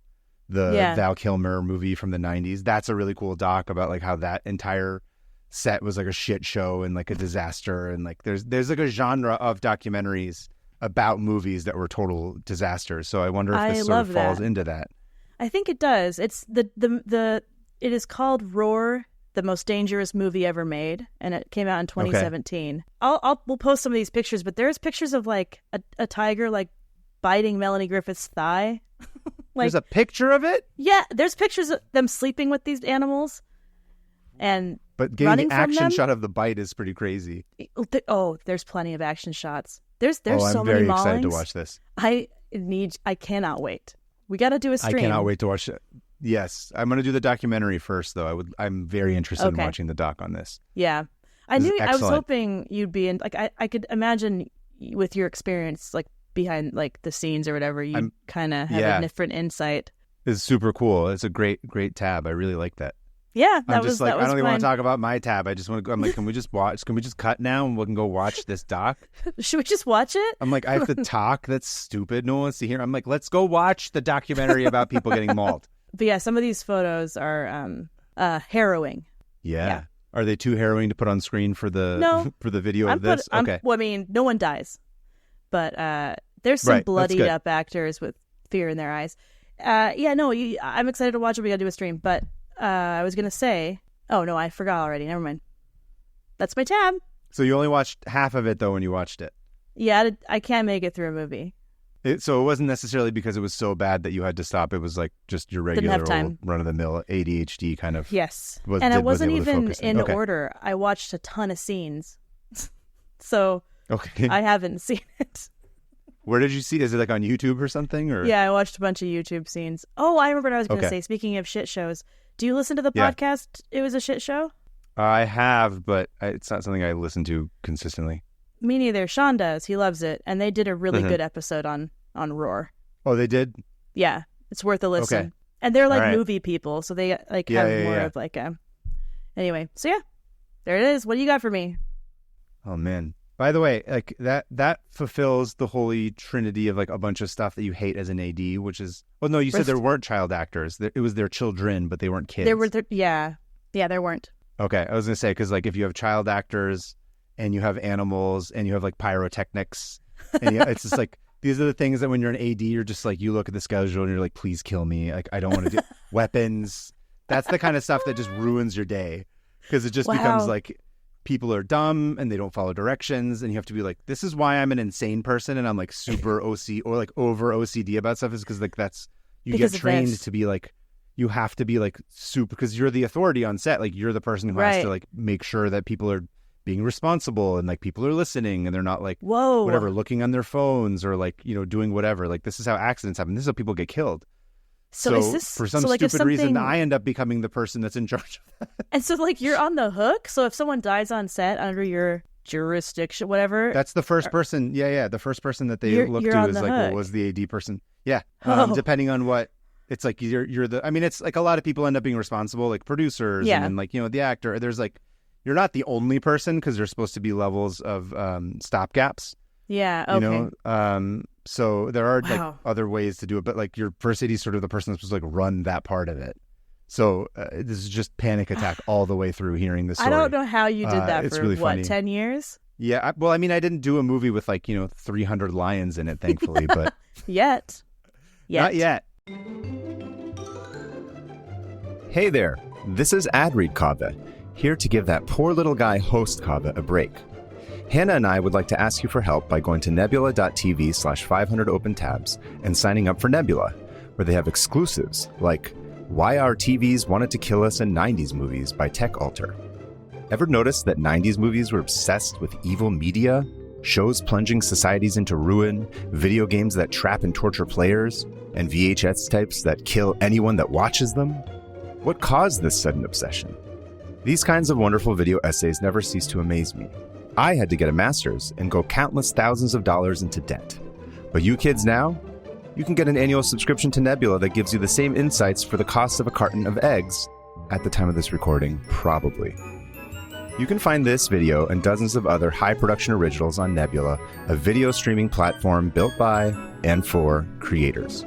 the Val Kilmer movie from the 90s. That's a really cool doc about like how that entire set was like a shit show and like a disaster. And like there's like a genre of documentaries about movies that were total disasters. So I wonder if this sort of falls into that. I think it does. It's it is called Roar, the most dangerous movie ever made, and it came out in 2017. Okay. We'll post some of these pictures, but there's pictures of like a tiger like biting Melanie Griffith's thigh. Like, there's a picture of it? Yeah, there's pictures of them sleeping with these animals but getting the action shot of the bite is pretty crazy. There's plenty of action shots. There's so many I'm very excited to watch this. I cannot wait. We got to do a stream. I cannot wait to watch it. Yes, I'm going to do the documentary first, though. I'm very interested in watching the doc on this. Yeah, I was hoping you'd be in. Like, I could imagine with your experience, like behind like the scenes or whatever, you kind of have a different insight. It's super cool. It's a great tab. I really like that. Yeah, I don't even want to talk about my tab. I just want to go. I'm like, can we just cut now and we can go watch this doc? Should we just watch it? I'm like, I have to talk. That's stupid. No one wants to hear. I'm like, let's go watch the documentary about people getting mauled. But yeah, some of these photos are harrowing. Yeah. Are they too harrowing to put on screen for the for the video of this? Okay. Well, I mean, no one dies, but there's some bloodied up actors with fear in their eyes. I'm excited to watch it. We got to do a stream, but. I was going to say, oh, no, I forgot already. Never mind. That's my tab. So you only watched half of it, though, when you watched it? Yeah, I can't make it through a movie. So it wasn't necessarily because it was so bad that you had to stop. It was like just your regular old run-of-the-mill ADHD kind of... Yes. And I wasn't even in order. I watched a ton of scenes. So I haven't seen it. Where did you see? Is it like on YouTube or something? Or yeah, I watched a bunch of YouTube scenes. Oh, I remember what I was going to say. Speaking of shit shows, do you listen to the podcast? It Was a Shit Show? I have, but it's not something I listen to consistently. Me neither. Sean does. He loves it, and they did a really good episode on Roar. Oh, they did? Yeah, it's worth a listen. Okay. And they're like movie people, so they like have more of like a. Anyway, so yeah, there it is. What do you got for me? Oh man. By the way, like that fulfills the holy trinity of like a bunch of stuff that you hate as an AD, which is, well, no, you said there weren't child actors. It was their children, but they weren't kids. Yeah, there weren't. Okay, I was gonna say, because like if you have child actors and you have animals and you have like pyrotechnics, and it's just like these are the things that when you're an AD, you're just like, you look at the schedule and you're like, please kill me. Like I don't want to do weapons. That's the kind of stuff that just ruins your day, because it just becomes like, people are dumb and they don't follow directions, and you have to be like, this is why I'm an insane person and I'm like super OC or like over OCD about stuff, is because like you get trained to be like, you have to be like super, because you're the authority on set. Like you're the person who has to like make sure that people are being responsible and like people are listening and they're not like whatever looking on their phones or like, you know, doing whatever. Like this is how accidents happen. This is how people get killed. So is this, for some stupid reason, I end up becoming the person that's in charge of that. And so, like, you're on the hook? So if someone dies on set under your jurisdiction, whatever... That's the first person. Yeah. The first person that they look to is like, well, was the AD person. Yeah. Depending on what... It's like you're the... I mean, it's like a lot of people end up being responsible, like producers and then, like, you know, the actor. There's like... You're not the only person, because there's supposed to be levels of stopgaps. Yeah, okay. You know, so there are like other ways to do it, but like your first AD is sort of the person that's supposed to like run that part of it. So this is just panic attack all the way through hearing this story. I don't know how you did that for really what, funny. 10 years? Yeah, well, I mean, I didn't do a movie with like, you know, 300 lions in it, thankfully, but Yet. Not yet. Hey there, this is Ad Read Kaveh, here to give that poor little guy host Kaveh a break. Hannah and I would like to ask you for help by going to nebula.tv/500opentabs and signing up for Nebula, where they have exclusives like Why Our TVs Wanted to Kill Us in 90s Movies by Tech Alter. Ever notice that 90s movies were obsessed with evil media, shows plunging societies into ruin, video games that trap and torture players, and VHS tapes that kill anyone that watches them? What caused this sudden obsession? These kinds of wonderful video essays never cease to amaze me. I had to get a master's and go countless thousands of dollars into debt. But you kids now, you can get an annual subscription to Nebula that gives you the same insights for the cost of a carton of eggs, at the time of this recording, probably. You can find this video and dozens of other high-production originals on Nebula, a video streaming platform built by and for creators.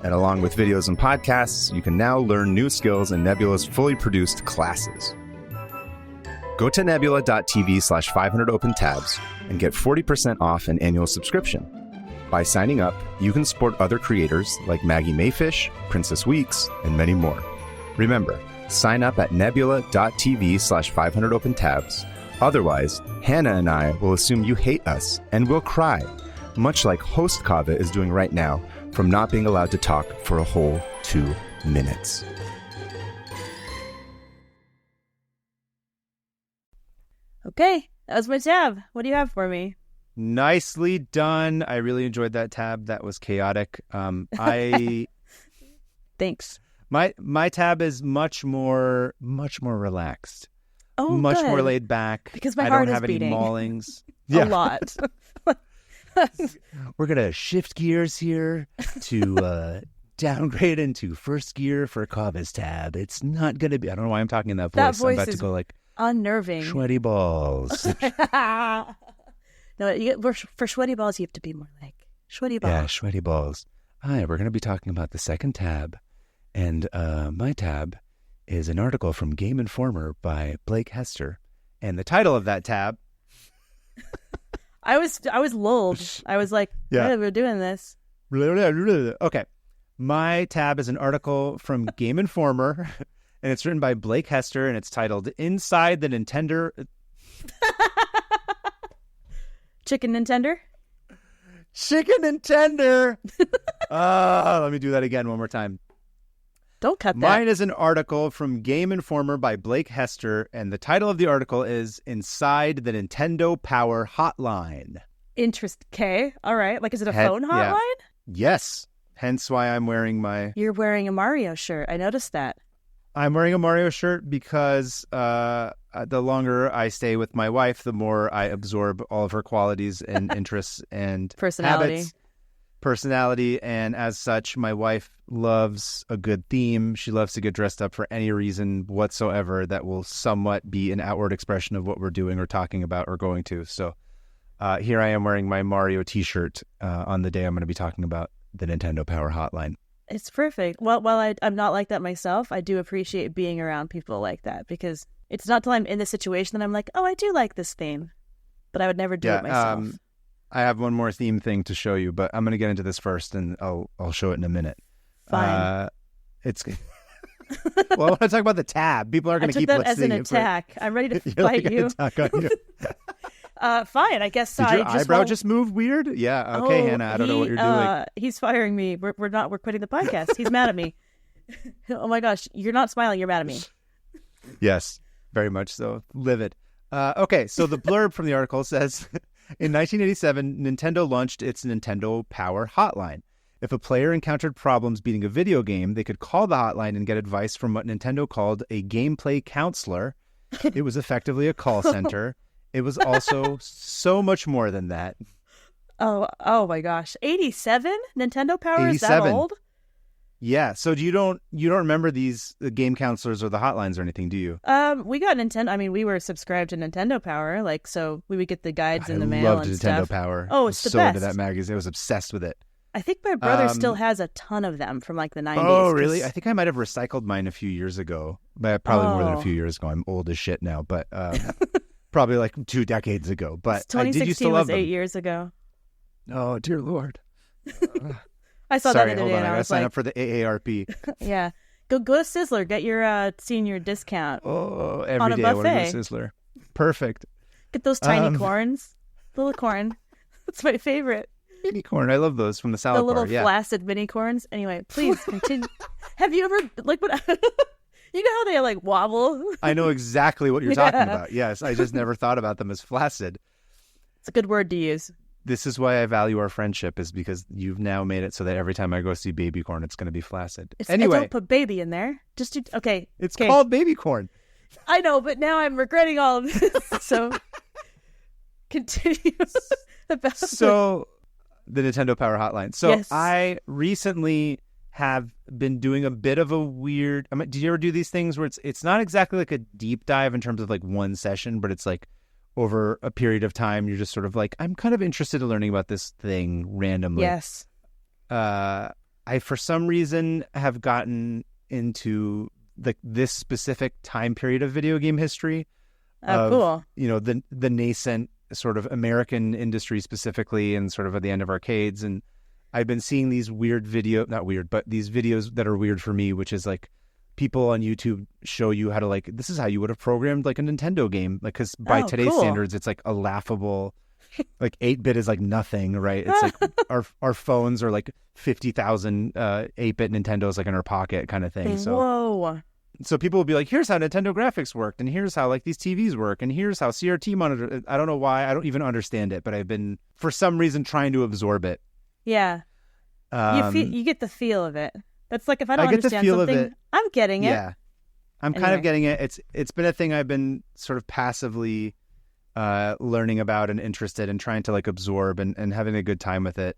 And along with videos and podcasts, you can now learn new skills in Nebula's fully produced classes. Go to nebula.tv/500opentabs and get 40% off an annual subscription. By signing up, you can support other creators like Maggie Mayfish, Princess Weeks, and many more. Remember, sign up at nebula.tv/500opentabs. Otherwise, Hannah and I will assume you hate us and will cry, much like host Kaveh is doing right now from not being allowed to talk for a whole 2 minutes. Okay, that was my tab. What do you have for me? Nicely done. I really enjoyed that tab. That was chaotic. Thanks. My tab is much more relaxed. Oh, much good. more laid back. Because my heart is beating. I don't have any maulings. A lot. We're gonna shift gears here to downgrade into first gear for Kaveh's tab. It's not gonna be. I don't know why I'm talking in that voice. That voice I'm about is to go like unnerving. Sweaty balls. No, for sweaty balls, you have to be more like sweaty balls. Yeah, sweaty balls. Hi, we're gonna be talking about the second tab, and my tab is an article from Game Informer by Blake Hester, and the title of that tab. I was lulled. I was like, yeah, we're doing this. Okay. My tab is an article from Game Informer, and it's written by Blake Hester, and it's titled Inside the Nintendo... Chicken Nintendo? Chicken Nintendo! Let me do that again one more time. Don't cut that. Mine is an article from Game Informer by Blake Hester, and the title of the article is Inside the Nintendo Power Hotline. Okay. All right. Like, is it a phone hotline? Yeah. Yes. Hence why I'm wearing my... You're wearing a Mario shirt. I noticed that. I'm wearing a Mario shirt because the longer I stay with my wife, the more I absorb all of her qualities and interests and habits. Personality, and as such, my wife loves a good theme. She loves to get dressed up for any reason whatsoever that will somewhat be an outward expression of what we're doing or talking about or going to. So here I am wearing my Mario t-shirt on the day I'm going to be talking about the Nintendo Power Hotline. It's perfect. Well, while I'm not like that myself, I do appreciate being around people like that, because it's not till I'm in the situation that I'm like, oh, I do like this theme, but I would never do it myself. I have one more theme thing to show you, but I'm going to get into this first, and I'll show it in a minute. Fine. It's well, I want to talk about the tab. People are going to keep listening. I took that as an attack. I'm ready to fight you. Attack on you. Fine. I guess. Did your eyebrow just move weird? Yeah. Okay, Hannah. I don't know what you're doing. He's firing me. We're quitting the podcast. He's mad at me. Oh my gosh! You're not smiling. You're mad at me. Yes, very much so. Livid. Okay, so the blurb from the article says, in 1987, Nintendo launched its Nintendo Power Hotline. If a player encountered problems beating a video game, they could call the hotline and get advice from what Nintendo called a gameplay counselor. It was effectively a call center. It was also so much more than that. Oh my gosh. 87? Nintendo Power 87. Is that old? Yeah. So you don't remember these game counselors or the hotlines or anything, do you? We got Nintendo. I mean, we were subscribed to Nintendo Power, like, so we would get the guides in the mail and stuff. I loved Nintendo Power. Oh, it's the so best. Into that magazine. I was obsessed with it. I think my brother still has a ton of them from like the 90s. Oh, really? I think I might have recycled mine a few years ago. Probably more than a few years ago. I'm old as shit now, but probably like 2 decades ago. But 2016 did you still love was 8 them? years ago. Oh, dear Lord. I saw Sorry, that the other hold day on. and I I gotta was sign like, up for the AARP. Yeah. Go to Sizzler. Get your senior discount. Oh, every on a day I want to go buffet. to Sizzler. Perfect. Get those tiny corns. Little corn. That's my favorite. Mini corn. I love those from the salad The little bar. Yeah. flaccid mini corns. Anyway, please continue. Have you ever, like, what? You know how they like wobble? I know exactly what you're talking about. Yes. I just never thought about them as flaccid. It's a good word to use. This is why I value our friendship, is because you've now made it so that every time I go see baby corn, it's going to be flaccid. Anyway. Don't put baby in there. Just do, okay. It's called baby corn. I know, but now I'm regretting all of this. So continue. So the Nintendo Power Hotline. So yes. I recently have been doing a bit of a weird... did you ever do these things where it's not exactly like a deep dive in terms of like one session, but it's like over a period of time, you're just sort of like, I'm kind of interested in learning about this thing randomly. Yes. I, for some reason, have gotten into this specific time period of video game history. Cool. You know, the nascent sort of American industry specifically, and sort of at the end of arcades. And I've been seeing these weird not weird, but these videos that are weird for me, which is like people on YouTube show you how to, like, this is how you would have programmed like a Nintendo game. Like, because by today's standards, it's like a laughable, like 8-bit is like nothing, right? It's like our phones are like 50,000 8-bit Nintendos like in our pocket kind of thing. So, whoa. So people will be like, here's how Nintendo graphics worked, and here's how like these TVs work, and here's how CRT monitor. I don't know why. I don't even understand it, but I've been, for some reason, trying to absorb it. Yeah. You get the feel of it. That's like, if I don't get understand the feel something, of it. I'm getting it. Yeah. I'm kind of getting it. It's been a thing I've been sort of passively learning about and interested in, trying to like absorb and having a good time with it.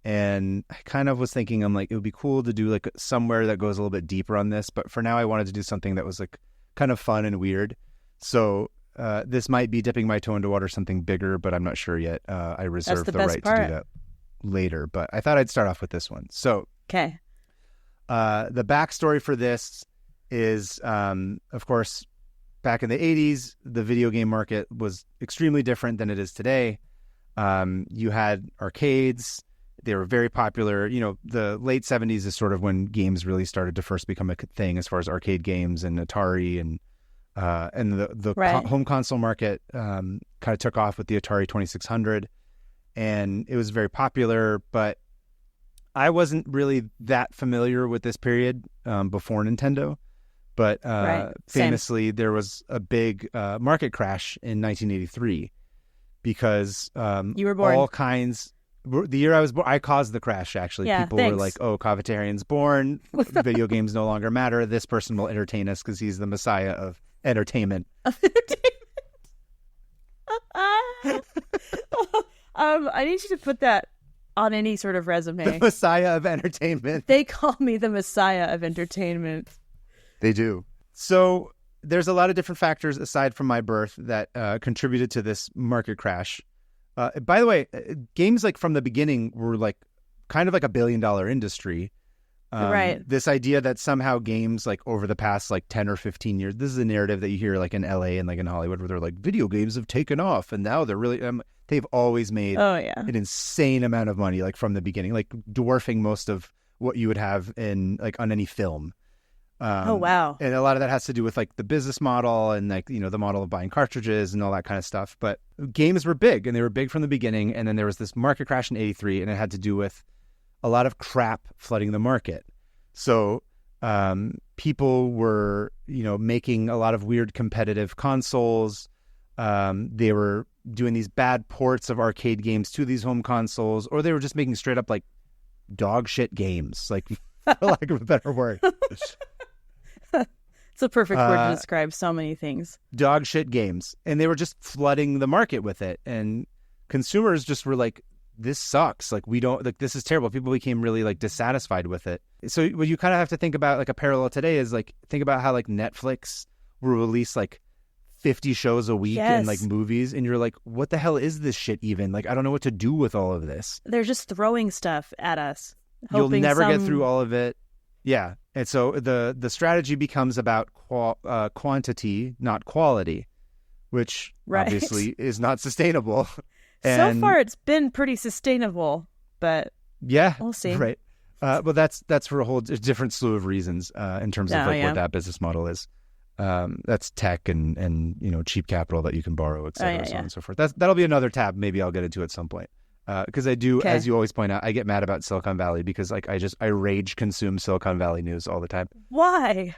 And I kind of was thinking, I'm like, it would be cool to do like somewhere that goes a little bit deeper on this. But for now, I wanted to do something that was like kind of fun and weird. So this might be dipping my toe into water something bigger, but I'm not sure yet. I reserve the right to do that later. But I thought I'd start off with this one. So, okay. The backstory for this is, of course, back in the 80s, the video game market was extremely different than it is today. You had arcades. They were very popular. You know, the late 70s is sort of when games really started to first become a thing, as far as arcade games and Atari and the right. home console market kind of took off with the Atari 2600, and it was very popular. But I wasn't really that familiar with this period before Nintendo. But famously, there was a big market crash in 1983 because you were born. All kinds. The year I was born, I caused the crash, actually. Yeah, people thanks. were like, oh, Covetarian's born. Video games no longer matter. This person will entertain us because he's the messiah of entertainment. I need you to put that on any sort of resume. The messiah of entertainment. They call me the messiah of entertainment. They do. So there's a lot of different factors aside from my birth that contributed to this market crash. By the way, games like from the beginning were like kind of like $1 billion industry. Right. This idea that somehow games like over the past like 10 or 15 years, this is a narrative that you hear like in LA and like in Hollywood where they're like video games have taken off and now they're really, they've always made an insane amount of money like from the beginning, like dwarfing most of what you would have in like on any film. Oh, wow. And a lot of that has to do with like the business model and like, you know, the model of buying cartridges and all that kind of stuff. But games were big and they were big from the beginning. And then there was this market crash in 83 and it had to do with a lot of crap flooding the market. So people were, you know, making a lot of weird competitive consoles. They were doing these bad ports of arcade games to these home consoles, or they were just making straight up like dog shit games, like for lack of a better word. It's a perfect word to describe so many things. Dog shit games. And they were just flooding the market with it. And consumers just were like, this sucks. Like, we don't, like, this is terrible. People became really like dissatisfied with it. So what you kind of have to think about, like a parallel today is like, think about how like Netflix will release like 50 shows a week and like movies. And you're like, what the hell is this shit even? Like, I don't know what to do with all of this. They're just throwing stuff at us. You'll never get through all of it. Yeah. And so the strategy becomes about quantity, not quality, which obviously is not sustainable. And so far, it's been pretty sustainable, but yeah, we'll see. Right. Well, that's for a whole different slew of reasons in terms of what that business model is. That's tech and you know, cheap capital that you can borrow, et cetera, so on and so forth. That'll be another tab. Maybe I'll get into at some point. Because I do, as you always point out, I get mad about Silicon Valley because like I rage consume Silicon Valley news all the time. Why?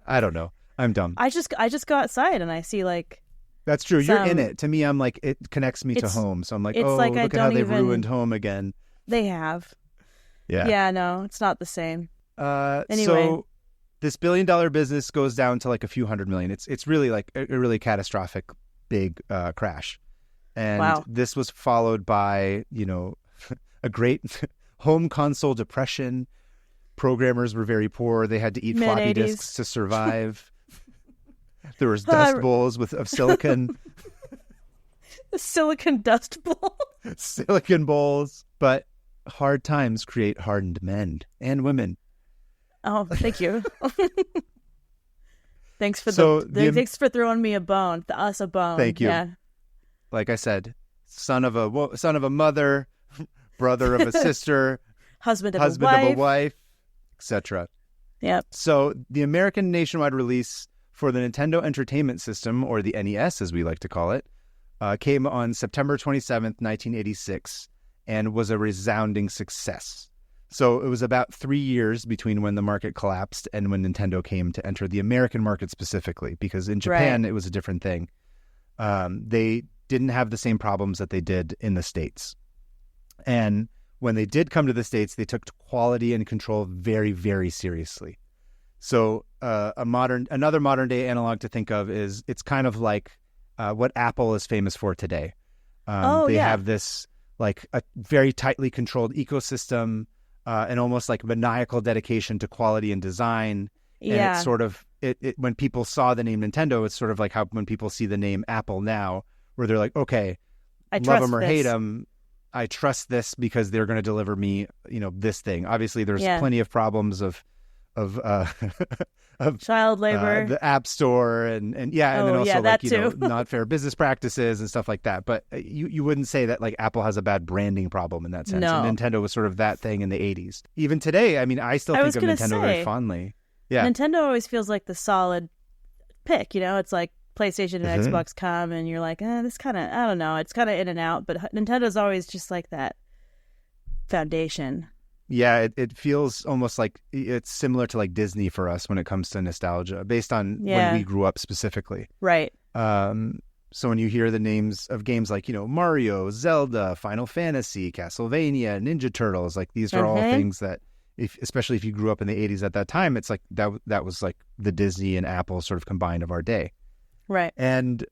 I don't know. I'm dumb. I just go outside and I see like. That's true. You're in it. To me, I'm like, it connects me to home. So I'm like, oh, like look at how they've ruined home again. They have. Yeah. Yeah, no, it's not the same. Anyway. So this $1 billion business goes down to like a few hundred million. It's really like a really catastrophic big crash. And this was followed by, you know, a great home console depression. Programmers were very poor. They had to eat floppy disks to survive. There was dust bowls of silicon. The silicon dust bowl. Silicon bowls. But hard times create hardened men and women. Oh, thank you. Thanks for thanks for throwing me a bone. Us a bone. Thank you. Yeah. Like I said, son of a mother, brother of a sister, husband of a wife, etc. Yep. So the American nationwide release for the Nintendo Entertainment System, or the NES as we like to call it, came on September 27th, 1986, and was a resounding success. So it was about 3 years between when the market collapsed and when Nintendo came to enter the American market specifically, because in Japan it was a different thing. They didn't have the same problems that they did in the States. And when they did come to the States, they took quality and control very, very seriously. So another modern day analog to think of is it's kind of like what Apple is famous for today. They have this like a very tightly controlled ecosystem and almost like maniacal dedication to quality and design. And it's sort of, when people saw the name Nintendo, it's sort of like how when people see the name Apple now, where they're like, okay, love them or hate them, I trust this because they're going to deliver me, you know, this thing. Obviously, there's plenty of problems of child labor, the App Store, and then also like you know not fair business practices and stuff like that. But you wouldn't say that like Apple has a bad branding problem in that sense. No. And Nintendo was sort of that thing in the 80s. Even today, I mean, I still think of Nintendo very fondly. Yeah, Nintendo always feels like the solid pick. You know, it's like PlayStation and Xbox come, and you're like, this kind of, I don't know, it's kind of in and out. But Nintendo's always just like that foundation. Yeah, it feels almost like it's similar to like Disney for us when it comes to nostalgia, based on when we grew up specifically. Right. So when you hear the names of games like, you know, Mario, Zelda, Final Fantasy, Castlevania, Ninja Turtles, like these are all things that, especially if you grew up in the 80s at that time, it's like that was like the Disney and Apple sort of combined of our day. Right. And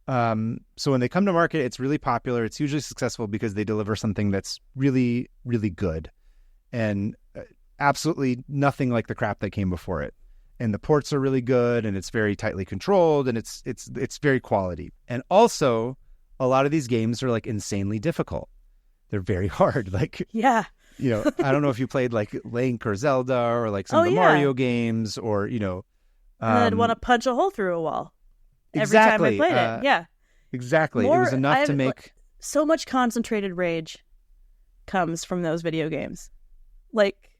so when they come to market, it's really popular. It's usually successful because they deliver something that's really, really good. And absolutely nothing like the crap that came before it. And the ports are really good, and it's very tightly controlled, and it's very quality. And also, a lot of these games are like insanely difficult. They're very hard. Like, yeah. You know, I don't know if you played like Link or Zelda or like some of the Mario games or, you know. And I'd want to punch a hole through a wall exactly. every time I played it. Yeah. Exactly. It was enough to make... So much concentrated rage comes from those video games. Like...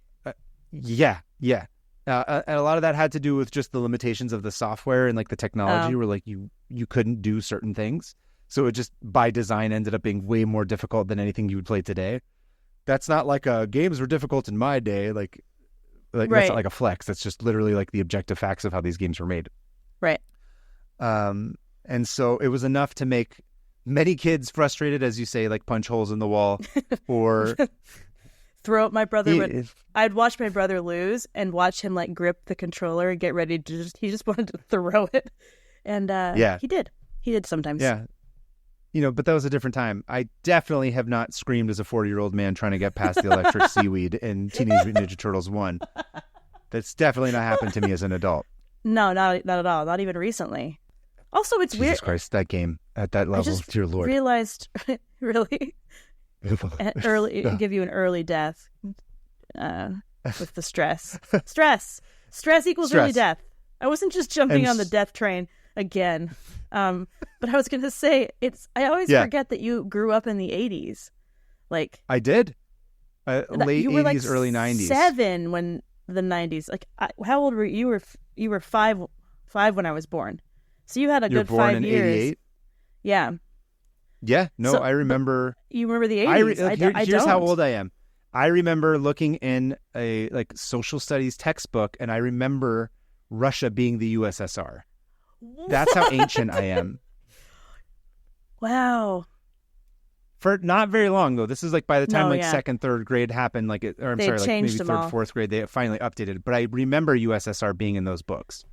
yeah. And a lot of that had to do with just the limitations of the software and like the technology where like you couldn't do certain things. So it just by design ended up being way more difficult than anything you would play today. That's not like games were difficult in my day. Like right. That's not like a flex. That's just literally like the objective facts of how these games were made. Right. And so it was enough to make many kids frustrated, as you say, like punch holes in the wall or throw up my brother. I'd watch my brother lose and watch him like grip the controller and get ready to he just wanted to throw it. And he did. He did sometimes. Yeah. You know, but that was a different time. I definitely have not screamed as a 40-year-old man trying to get past the electric seaweed in Teenage Mutant Ninja Turtles 1. That's definitely not happened to me as an adult. No, not at all. Not even recently. Also, it's weird. Jesus Christ, that game at that level, dear Lord. Realized, really, give you an early death with the stress. Stress equals early death. I wasn't just jumping on the death train again. But I was going to say, I always forget that you grew up in the 80s. Like I did. Late 80s, like early 90s. 7 when the 90s. Like, how old were you? You were 5 when I was born. So you had a good 5 years. 88? Yeah. Yeah. No, so, I remember. You remember the 80s? Here's how old I am. I remember looking in a like social studies textbook, and I remember Russia being the USSR. That's how ancient I am. Wow. For not very long though. This is like by the time second, third grade happened, like maybe third, fourth grade, they finally updated. But I remember USSR being in those books.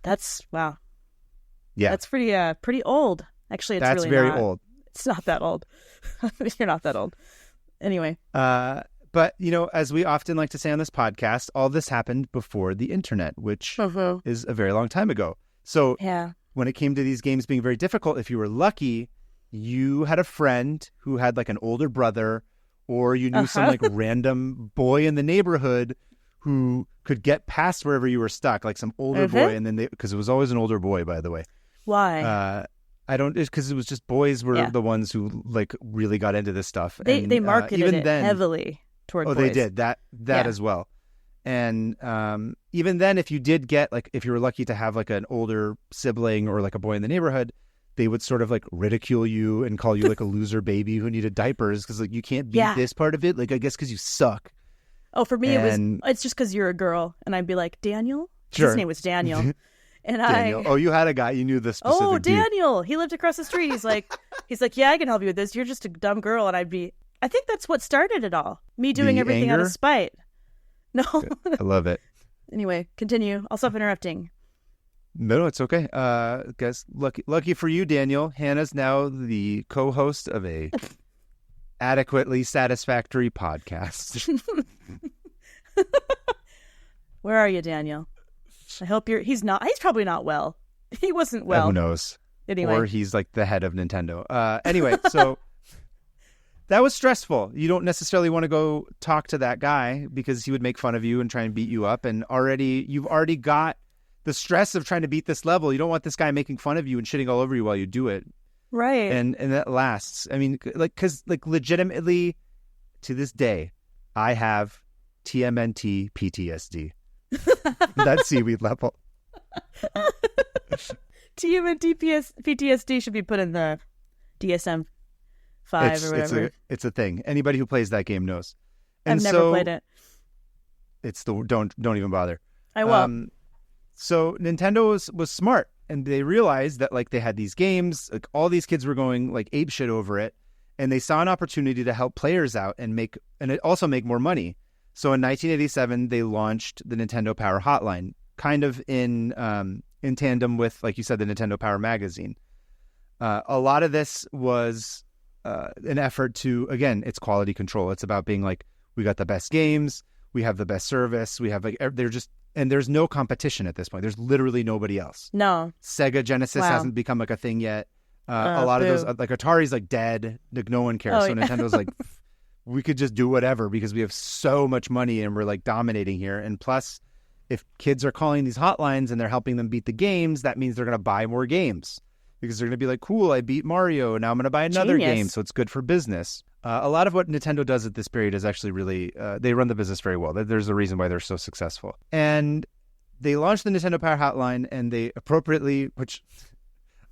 That's wow. Yeah, that's pretty old. Actually, that's really very not. old. It's not that old. You're not that old. Anyway. But you know, as we often like to say on this podcast, all this happened before the internet, which is a very long time ago. So when it came to these games being very difficult, if you were lucky, you had a friend who had like an older brother, or you knew some like random boy in the neighborhood who could get past wherever you were stuck, like some older boy. And then because it was always an older boy, by the way. Why? It's because it was just boys were the ones who like really got into this stuff. They marketed it heavily toward boys. Oh, they did that as well. And even then, if you did get like, if you were lucky to have like an older sibling or like a boy in the neighborhood, they would sort of like ridicule you and call you like a loser baby who needed diapers because like you can't beat this part of it. Like I guess because you suck. Oh, for me it's just because you're a girl, and I'd be like Daniel. Sure. His name was Daniel, and Daniel. Oh, you had a guy. You knew the specific. Oh, Daniel. He lived across the street. He's like, yeah, I can help you with this. You're just a dumb girl, and I think that's what started it all. Me doing everything out of spite. No. I love it. Anyway, continue. I'll stop interrupting. No, it's okay. Guess lucky for you, Daniel. Hannah's now the co-host of a adequately satisfactory podcast. Where are you, Daniel? I hope he's probably not well. He wasn't well. Who knows? Anyway. Or he's like the head of Nintendo. Anyway, so that was stressful. You don't necessarily want to go talk to that guy because he would make fun of you and try and beat you up. And you've already got the stress of trying to beat this level. You don't want this guy making fun of you and shitting all over you while you do it. Right. And that lasts. I mean, like, because like legitimately to this day, I have TMNT PTSD. That seaweed level. TMNT PTSD should be put in the DSM 5 or whatever. It's a thing. Anybody who plays that game knows. And I've never played it. It's don't even bother. I will. So Nintendo was smart, and they realized that like they had these games, like all these kids were going like apeshit over it, and they saw an opportunity to help players out and make more money. So in 1987, they launched the Nintendo Power Hotline, kind of in tandem with, like you said, the Nintendo Power magazine. A lot of this was an effort to, again, it's quality control. It's about being like, we got the best games, we have the best service, we have like, and there's no competition at this point. There's literally nobody else. No. Sega Genesis hasn't become like a thing yet. A lot of those, like Atari's like dead, like no one cares. So Nintendo's like, we could just do whatever because we have so much money and we're like dominating here. And plus, if kids are calling these hotlines and they're helping them beat the games, that means they're going to buy more games because they're going to be like, cool, I beat Mario. Now I'm going to buy another game. So it's good for business. A lot of what Nintendo does at this period is actually really, they run the business very well. There's a reason why they're so successful. And they launched the Nintendo Power Hotline and they appropriately, which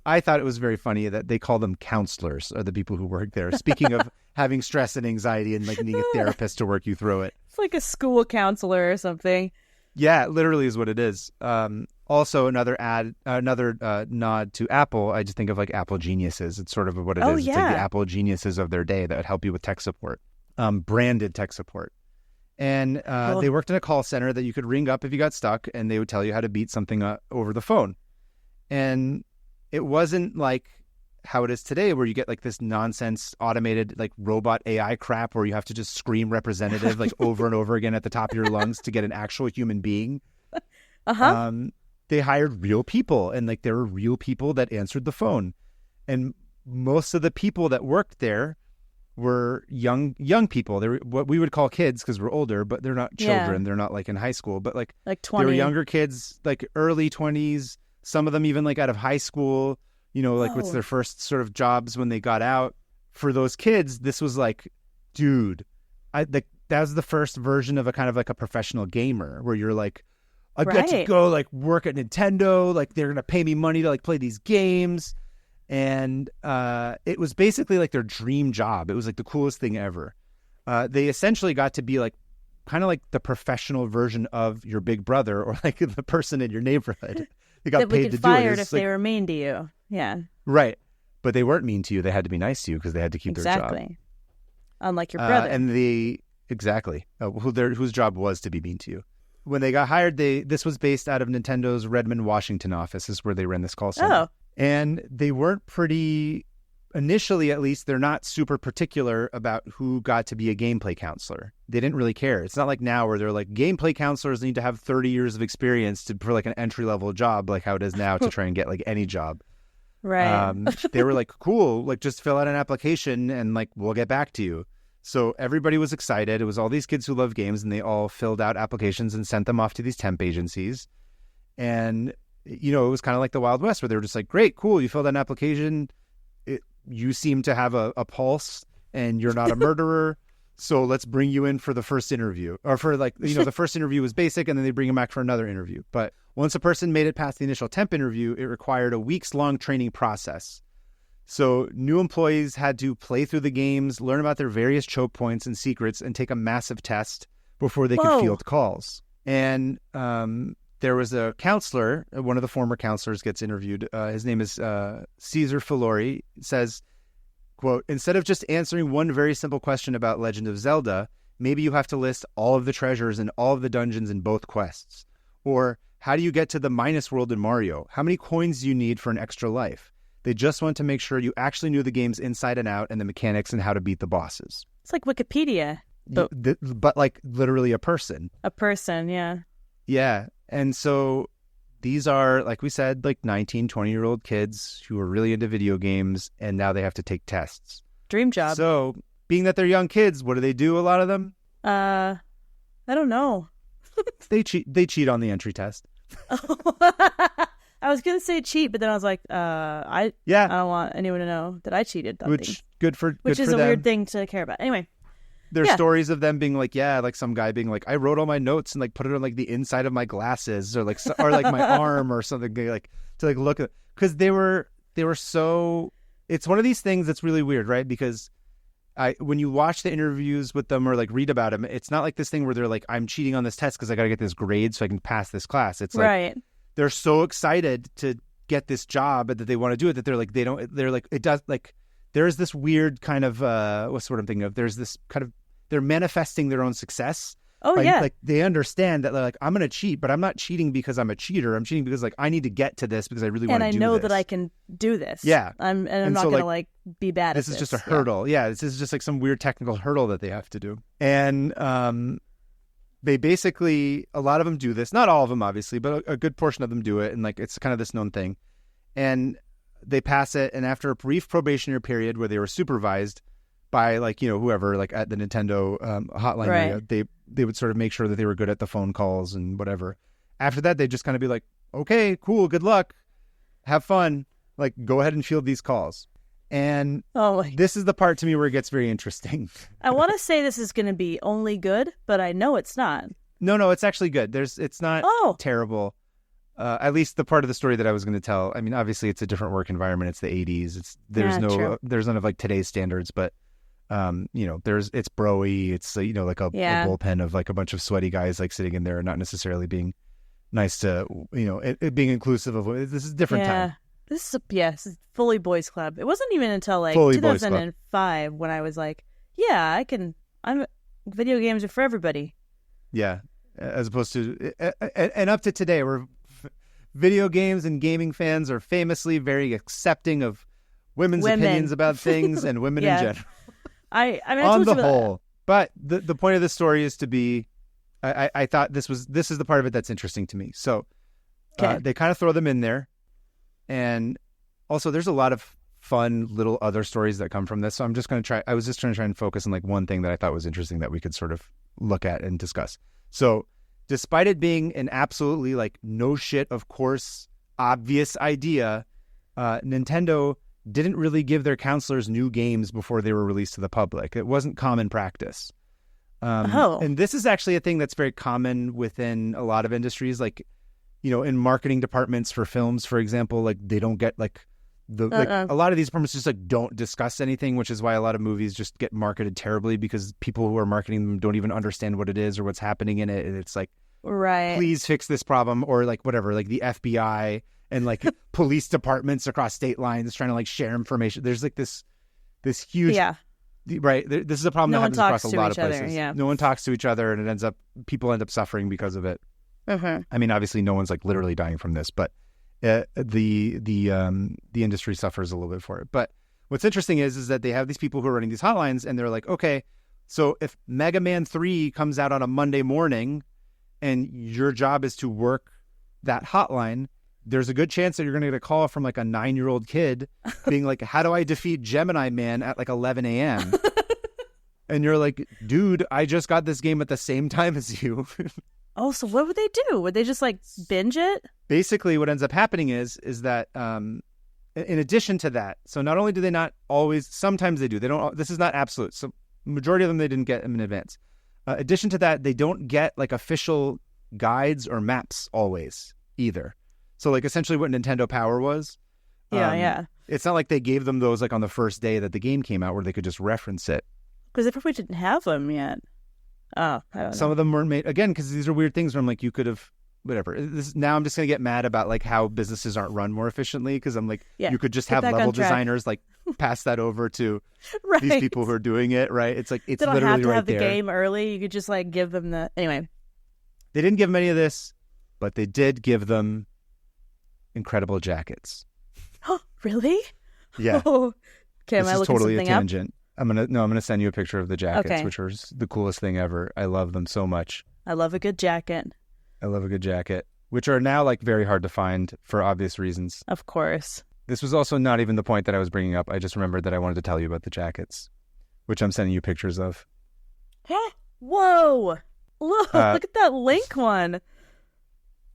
I thought it was very funny that they call them counselors, or the people who work there. Speaking of having stress and anxiety and like needing a therapist to work you through it. It's like a school counselor or something. Yeah, it literally is what it is. Also, another nod to Apple. I just think of like Apple geniuses. It's sort of what it is. It's like the Apple geniuses of their day that would help you with tech support, branded tech support. And they worked in a call center that you could ring up if you got stuck, and they would tell you how to beat something over the phone. And it wasn't like how it is today where you get like this nonsense automated like robot AI crap where you have to just scream representative like over and over again at the top of your lungs to get an actual human being. They hired real people, and like there were real people that answered the phone. And most of the people that worked there were young people. They were what we would call kids because we're older, but they're not children. They're not like in high school, but like 20. They were younger kids, like early 20s, some of them even like out of high school. You know, like what's their first sort of jobs when they got out. For those kids, this was like, dude, that was the first version of a kind of like a professional gamer where you're like, I get to go like work at Nintendo, like they're gonna pay me money to like play these games, and it was basically like their dream job. It was like the coolest thing ever. They essentially got to be like kind of like the professional version of your big brother or like the person in your neighborhood. They got paid to do it. Fired if they were mean to you. Yeah. Right. But they weren't mean to you. They had to be nice to you because they had to keep their job. Exactly. Unlike your brother. Whose job was to be mean to you. When they got hired, this was based out of Nintendo's Redmond, Washington office. This is where they ran this call center. Oh. And they weren't initially at least, they're not super particular about who got to be a gameplay counselor. They didn't really care. It's not like now where they're like, gameplay counselors need to have 30 years of experience for like an entry-level job, like how it is now to try and get like any job. Right. They were like, cool, like just fill out an application and like we'll get back to you. So everybody was excited. It was all these kids who love games, and they all filled out applications and sent them off to these temp agencies. And, you know, it was kind of like the Wild West where they were just like, great, cool, you filled out an application. You seem to have a pulse and you're not a murderer. So let's bring you in for the first interview. Or for like, you know, the first interview was basic and then they bring him back for another interview. But once a person made it past the initial temp interview, it required a weeks-long training process. So new employees had to play through the games, learn about their various choke points and secrets, and take a massive test before they could field calls. And there was a counselor, one of the former counselors gets interviewed. His name is Caesar Filori, says, quote, instead of just answering one very simple question about Legend of Zelda, maybe you have to list all of the treasures and all of the dungeons in both quests. Or how do you get to the Minus World in Mario? How many coins do you need for an extra life? They just want to make sure you actually knew the games inside and out and the mechanics and how to beat the bosses. It's like Wikipedia. But like literally a person. A person, yeah. Yeah. And so these are, like we said, like 19, 20-year-old kids who are really into video games, and now they have to take tests. Dream job. So being that they're young kids, what do, a lot of them? I don't know. They cheat on the entry test. I was going to say cheat, but then I was like, I don't want anyone to know that I cheated. Which is a weird thing to care about. Anyway. There's stories of them being like, like some guy being like, I wrote all my notes and like put it on like the inside of my glasses or like my arm or something, like to like look at, because they were so, it's one of these things that's really weird, right? Because when you watch the interviews with them or like read about them, it's not like this thing where they're like, I'm cheating on this test because I got to get this grade so I can pass this class. It's like, they're so excited to get this job that they want to do it that there's this weird kind of, what's what I'm thinking of? There's this kind of, they're manifesting their own success. Like they understand that they're like, I'm going to cheat, but I'm not cheating because I'm a cheater. I'm cheating because like I need to get to this because I really want to do this. And I know that I can do this. Yeah. I'm not going to like be bad at this. This is just a hurdle. Yeah. This is just like some weird technical hurdle that they have to do. And they basically, a lot of them do this. Not all of them, obviously, but a good portion of them do it. And like, it's kind of this known thing. And they pass it, and after a brief probationary period where they were supervised by like, you know, whoever like at the Nintendo hotline area, they would sort of make sure that they were good at the phone calls and whatever. After that, they'd just kind of be like, okay, cool, good luck, have fun, like go ahead and field these calls. And this is the part to me where it gets very interesting. I want to say this is going to be only good, but I know it's not. No, it's actually good. It's not terrible. At least the part of the story that I was going to tell. I mean, obviously it's a different work environment. It's the 80s. There's none of like today's standards, but you know, it's bro-y. It's you know, like a bullpen of like a bunch of sweaty guys like sitting in there and not necessarily being nice to, you know, it being inclusive of this is a different time. This is fully boys club. It wasn't even until like fully 2005 when I was like, yeah, video games are for everybody. Yeah. As opposed to, and up to today, where video games and gaming fans are famously very accepting of women's opinions about things and women in general. I mean, on the whole. But the point of the story is to be, I thought this is the part of it that's interesting to me. So they kind of throw them in there. And also there's a lot of fun little other stories that come from this. So I was just going to try and focus on like one thing that I thought was interesting that we could sort of look at and discuss. So despite it being an absolutely like no shit, of course, obvious idea, Nintendo didn't really give their counselors new games before they were released to the public. It wasn't common practice. And this is actually a thing that's very common within a lot of industries. Like, you know, in marketing departments for films, for example, like they don't get like a lot of these departments just like don't discuss anything, which is why a lot of movies just get marketed terribly because people who are marketing them don't even understand what it is or what's happening in it. And it's like, please fix this problem, or like whatever, like the FBI and like police departments across state lines trying to like share information. There's like this huge, right. This is a problem that happens across a lot of places. No one talks to each other, and people end up suffering because of it. I mean, obviously, no one's like literally dying from this, but the industry suffers a little bit for it. But what's interesting is that they have these people who are running these hotlines, and they're like, okay, so if Mega Man 3 comes out on a Monday morning, and your job is to work that hotline, there's a good chance that you're going to get a call from like a 9-year-old kid being like, how do I defeat Gemini Man at like 11 a.m.? And you're like, dude, I just got this game at the same time as you. Oh, so what would they do? Would they just like binge it? Basically, what ends up happening is that in addition to that, so not only do they not always, sometimes they do. They don't. This is not absolute. So majority of them, they didn't get them in advance. Addition to that, they don't get like official guides or maps always either. So like essentially what Nintendo Power was. It's not like they gave them those like on the first day that the game came out where they could just reference it. Because they probably didn't have them yet. Oh, I don't know. Some of them weren't made, again, because these are weird things where I'm like, you could have, whatever. Now I'm just going to get mad about like how businesses aren't run more efficiently, because I'm like, you could just have level designers like pass that over to these people who are doing it, right? It's like, it's literally right there. They don't have to have the game early. You could just like give them the, anyway. They didn't give them any of this, but they did give them incredible jackets. Oh, really? Yeah. Oh. Okay, this is totally a tangent. I'm gonna send you a picture of the jackets, which are the coolest thing ever. I love them so much. I love a good jacket. Which are now like very hard to find for obvious reasons. Of course. This was also not even the point that I was bringing up. I just remembered that I wanted to tell you about the jackets, which I'm sending you pictures of. Whoa! Look at that Link one.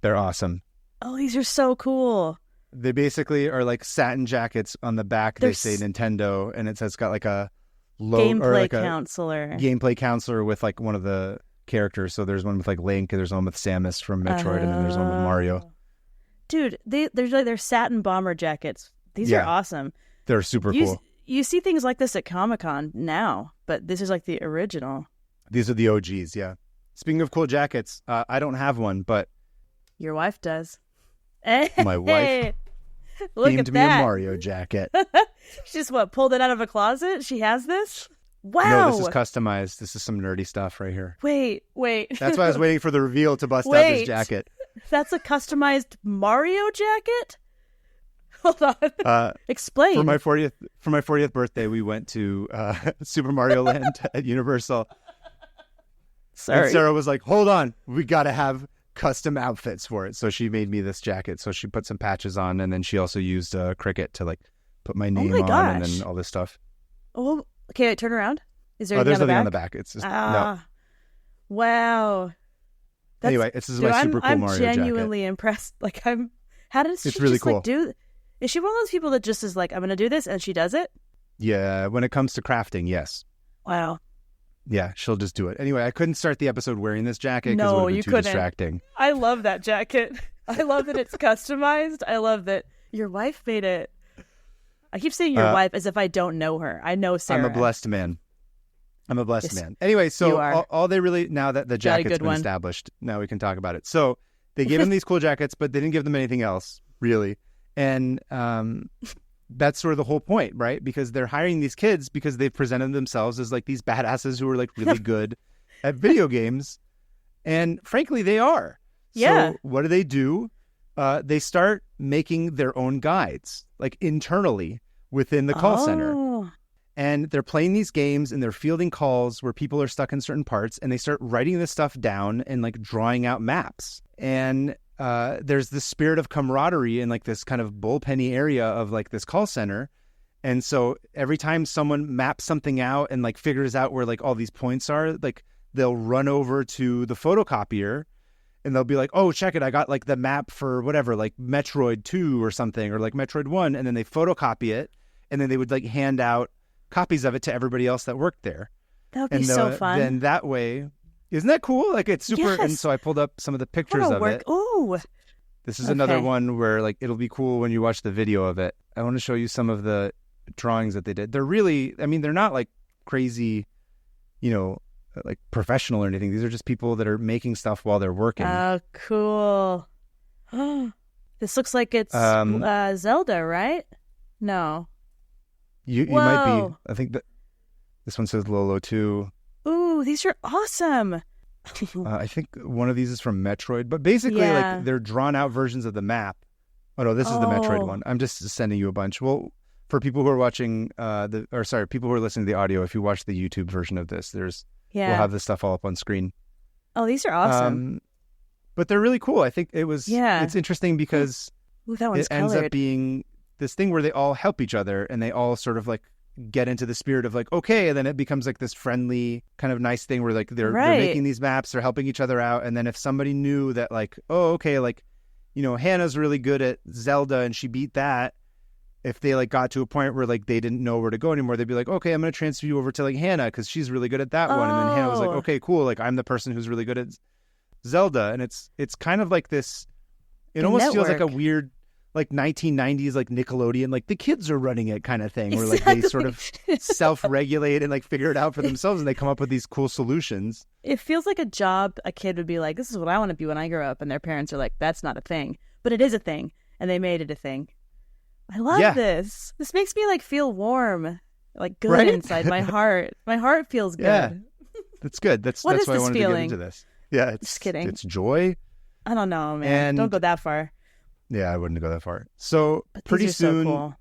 They're awesome. Oh, these are so cool. They basically are like satin jackets. On the back, they say Nintendo, and it's got like a gameplay counselor with like one of the characters. So there's one with like Link, and there's one with Samus from Metroid, and then there's one with Mario. Dude, they're satin bomber jackets. These are awesome. They're super cool. You see things like this at Comic-Con now, but this is like the original. These are the OGs, yeah. Speaking of cool jackets, I don't have one, but your wife does. My wife themed me a Mario jacket. She just pulled it out of a closet? She has this? Wow. No, this is customized. This is some nerdy stuff right here. Wait. That's why I was waiting for the reveal to bust out this jacket. That's a customized Mario jacket? Hold on. Explain. For my 40th birthday, we went to Super Mario Land at Universal. Sorry. And Sarah was like, hold on, we got to have custom outfits for it. So she made me this jacket. So she put some patches on, and then she also used Cricut to like put my name on and then all this stuff. Oh, okay. Wait, turn around. Is there there's nothing on the back? It's just no. Wow. Anyway, this is my super cool Mario jacket. I'm genuinely impressed. Like how does she really just cool. like do? Is she one of those people that just is like, I'm going to do this, and she does it? Yeah, when it comes to crafting, yes. Wow. Yeah, she'll just do it. Anyway, I couldn't start the episode wearing this jacket because it would have been too distracting. I love that jacket. I love that it's customized. I love that your wife made it. I keep saying your wife as if I don't know her. I know Sarah. I'm a blessed man. Anyway, so all they really, now that the jacket's been established, now we can talk about it. So they gave them these cool jackets, but they didn't give them anything else, really. And that's sort of the whole point, right? Because they're hiring these kids because they've presented themselves as like these badasses who are like really good at video games. And frankly, they are. Yeah. So what do? They start making their own guides, like internally within the call center. And they're playing these games and they're fielding calls where people are stuck in certain parts, and they start writing this stuff down and like drawing out maps. And there's this spirit of camaraderie in like this kind of bullpenny area of like this call center. And so every time someone maps something out and like figures out where like all these points are, like they'll run over to the photocopier and they'll be like, oh, check it. I got like the map for whatever, like Metroid 2 or something, or like Metroid 1. And then they photocopy it. And then they would like hand out copies of it to everybody else that worked there. That would be so fun. Then that way, isn't that cool? Like it's super. Yes. And so I pulled up some of the pictures of it. Ooh. This is another one where like it'll be cool when you watch the video of it. I want to show you some of the drawings that they did. They're really, I mean, they're not like crazy, like professional or anything. These are just people that are making stuff while they're working. Oh, cool. This looks like it's Zelda, right? No. You might be. I think that this one says Lolo too. Ooh, these are awesome. I think one of these is from Metroid, but basically like they're drawn out versions of the map. Oh no, this is the Metroid one. I'm just sending you a bunch. Well, for people who are watching people who are listening to the audio, if you watch the YouTube version of this, we'll have this stuff all up on screen. Oh, these are awesome. But they're really cool. I think it's interesting because that ends up being this thing where they all help each other and they all sort of like get into the spirit of like, okay, and then it becomes like this friendly kind of nice thing where like they're making these maps, they're helping each other out. And then if somebody knew that like, oh, okay, like, Hannah's really good at Zelda and she beat that. If they like got to a point where like they didn't know where to go anymore, they'd be like, okay, I'm going to transfer you over to like Hannah because she's really good at that one. And then Hannah was like, okay, cool. Like I'm the person who's really good at Zelda. And it's kind of like this, it almost feels like a weird, like 1990s, like Nickelodeon, like the kids are running it kind of thing where like they sort of self-regulate and like figure it out for themselves and they come up with these cool solutions. It feels like a job a kid would be like, this is what I want to be when I grow up. And their parents are like, that's not a thing, but it is a thing. And they made it a thing. I love this. This makes me like feel warm, like good inside my heart. My heart feels good. Yeah, that's good. That's why I wanted to get into this. Yeah, just kidding. It's joy. I don't know, man. Don't go that far. Yeah, I wouldn't go that far. So pretty soon,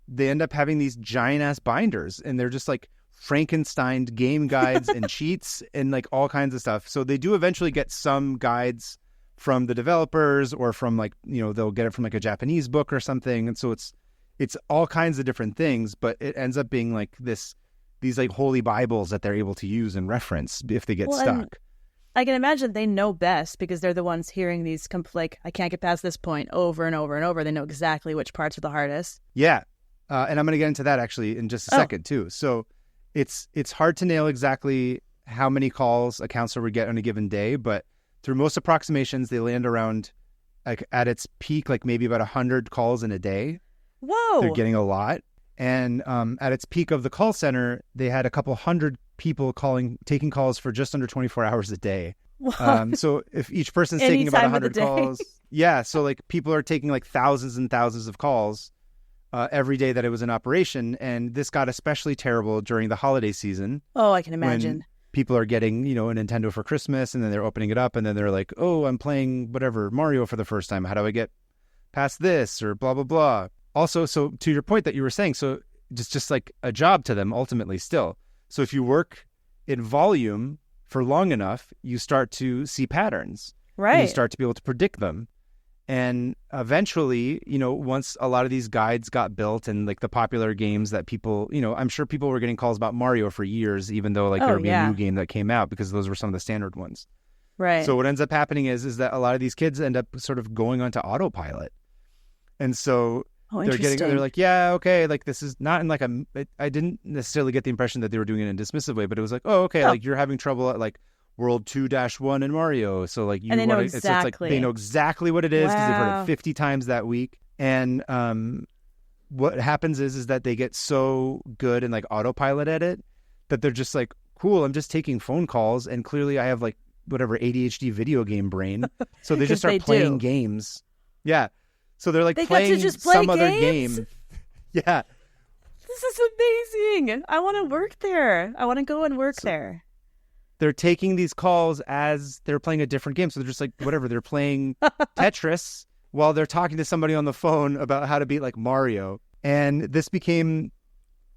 they end up having these giant ass binders, and they're just like Frankenstein game guides and cheats and like all kinds of stuff. So they do eventually get some guides from the developers or from like, they'll get it from like a Japanese book or something. And so it's all kinds of different things, but it ends up being like these like holy Bibles that they're able to use and reference if they get stuck. I can imagine they know best because they're the ones hearing these like, I can't get past this point over and over and over. They know exactly which parts are the hardest. Yeah. And I'm going to get into that actually in just a second too. So it's hard to nail exactly how many calls a counselor would get on a given day, but through most approximations, they land around like at its peak, like maybe about 100 calls in a day. Whoa. They're getting a lot. And at its peak of the call center, they had a couple hundred people taking calls for just under 24 hours a day. So if each person's taking about 100 calls, so like people are taking like thousands and thousands of calls every day that it was in operation. And this got especially terrible during the holiday season. Oh, I can imagine. People are getting, a Nintendo for Christmas and then they're opening it up and then they're like, oh, I'm playing whatever Mario for the first time. How do I get past this or blah, blah, blah. Also, so to your point that you were saying, so just like a job to them ultimately still. So if you work in volume for long enough, you start to see patterns. Right. And you start to be able to predict them. And eventually, once a lot of these guides got built and like the popular games that people, I'm sure people were getting calls about Mario for years, even though like there would be a new game that came out because those were some of the standard ones. Right. So what ends up happening is that a lot of these kids end up sort of going onto autopilot. And so they're like, yeah, okay, like this is not in like I didn't necessarily get the impression that they were doing it in a dismissive way, but it was like, oh, okay, like you're having trouble at like World 2-1 in Mario. So like and they know exactly. It's like they know exactly what it is because they've heard it 50 times that week. And what happens is that they get so good and like autopilot at it that they're just like, cool, I'm just taking phone calls and clearly I have like whatever ADHD video game brain. So they just start playing games. Yeah. So they're like playing some other game. Yeah. This is amazing. I want to work there. I want to go and work there. They're taking these calls as they're playing a different game. So they're just like, whatever, they're playing Tetris while they're talking to somebody on the phone about how to beat like Mario. And this became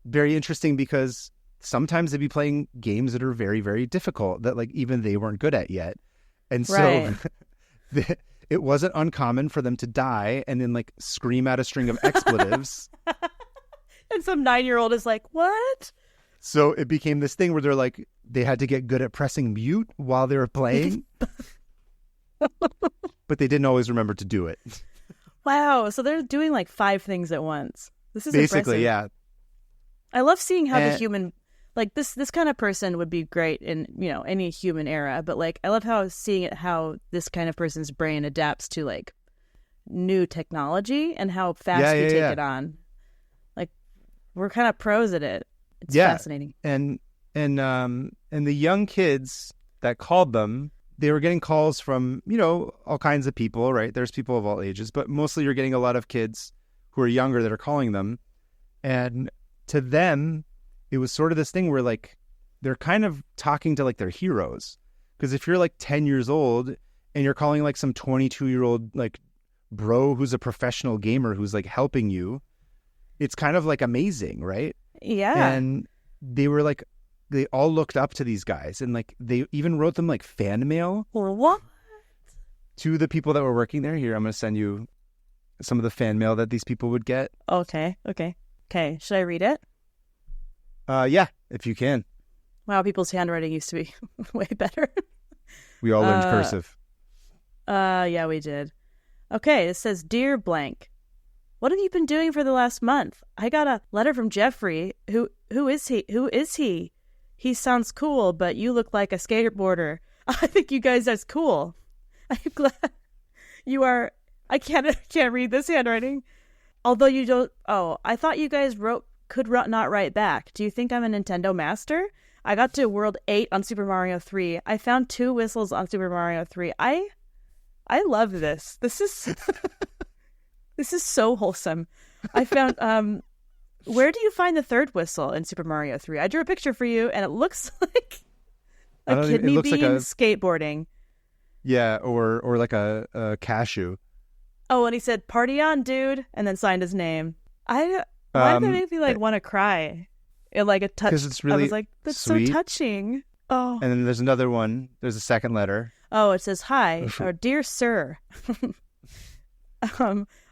very interesting because sometimes they'd be playing games that are very, very difficult that like even they weren't good at yet. And so it wasn't uncommon for them to die and then like scream out a string of expletives. And some 9-year-old is like, what? So it became this thing where they're like, they had to get good at pressing mute while they were playing. But they didn't always remember to do it. Wow. So they're doing like 5 things at once. This is basically, impressive. Yeah. I love seeing how the human, like this kind of person would be great in, any human era. But like, I love how this kind of person's brain adapts to like new technology and how fast you take it on. Like we're kind of pros at it. It's fascinating. And the young kids that called them, they were getting calls from, all kinds of people, right? There's people of all ages, but mostly you're getting a lot of kids who are younger that are calling them. And to them, it was sort of this thing where like, they're kind of talking to like their heroes. Because if you're like 10 years old and you're calling like some 22-year-old like bro who's a professional gamer who's like helping you, it's kind of like amazing, right? Yeah. And they were like, they all looked up to these guys and like they even wrote them like fan mail. What? To the people that were working there. Here, I'm going to send you some of the fan mail that these people would get. Okay. Should I read it? Yeah, if you can. Wow, people's handwriting used to be way better. We all learned cursive. Yeah, we did. Okay, it says, Dear Blank, what have you been doing for the last month? I got a letter from Jeffrey. Who is he? He sounds cool, but you look like a skateboarder. I think you guys are cool. I'm glad you are. I can't read this handwriting. Although you don't. Oh, I thought you guys could not write back. Do you think I'm a Nintendo master? I got to World 8 on Super Mario 3. I found 2 whistles on Super Mario 3. I love this. This is this is so wholesome. I found where do you find the 3rd whistle in Super Mario 3? I drew a picture for you, and it looks like a kidney bean skateboarding. Yeah, or like a cashew. Oh, and he said, "Party on, dude," and then signed his name. Why did that make me like want to cry? It like a touch. Because it's really I was like, that's sweet. So touching. Oh. And then there's another one. There's a second letter. Oh, it says, "Hi, or dear sir.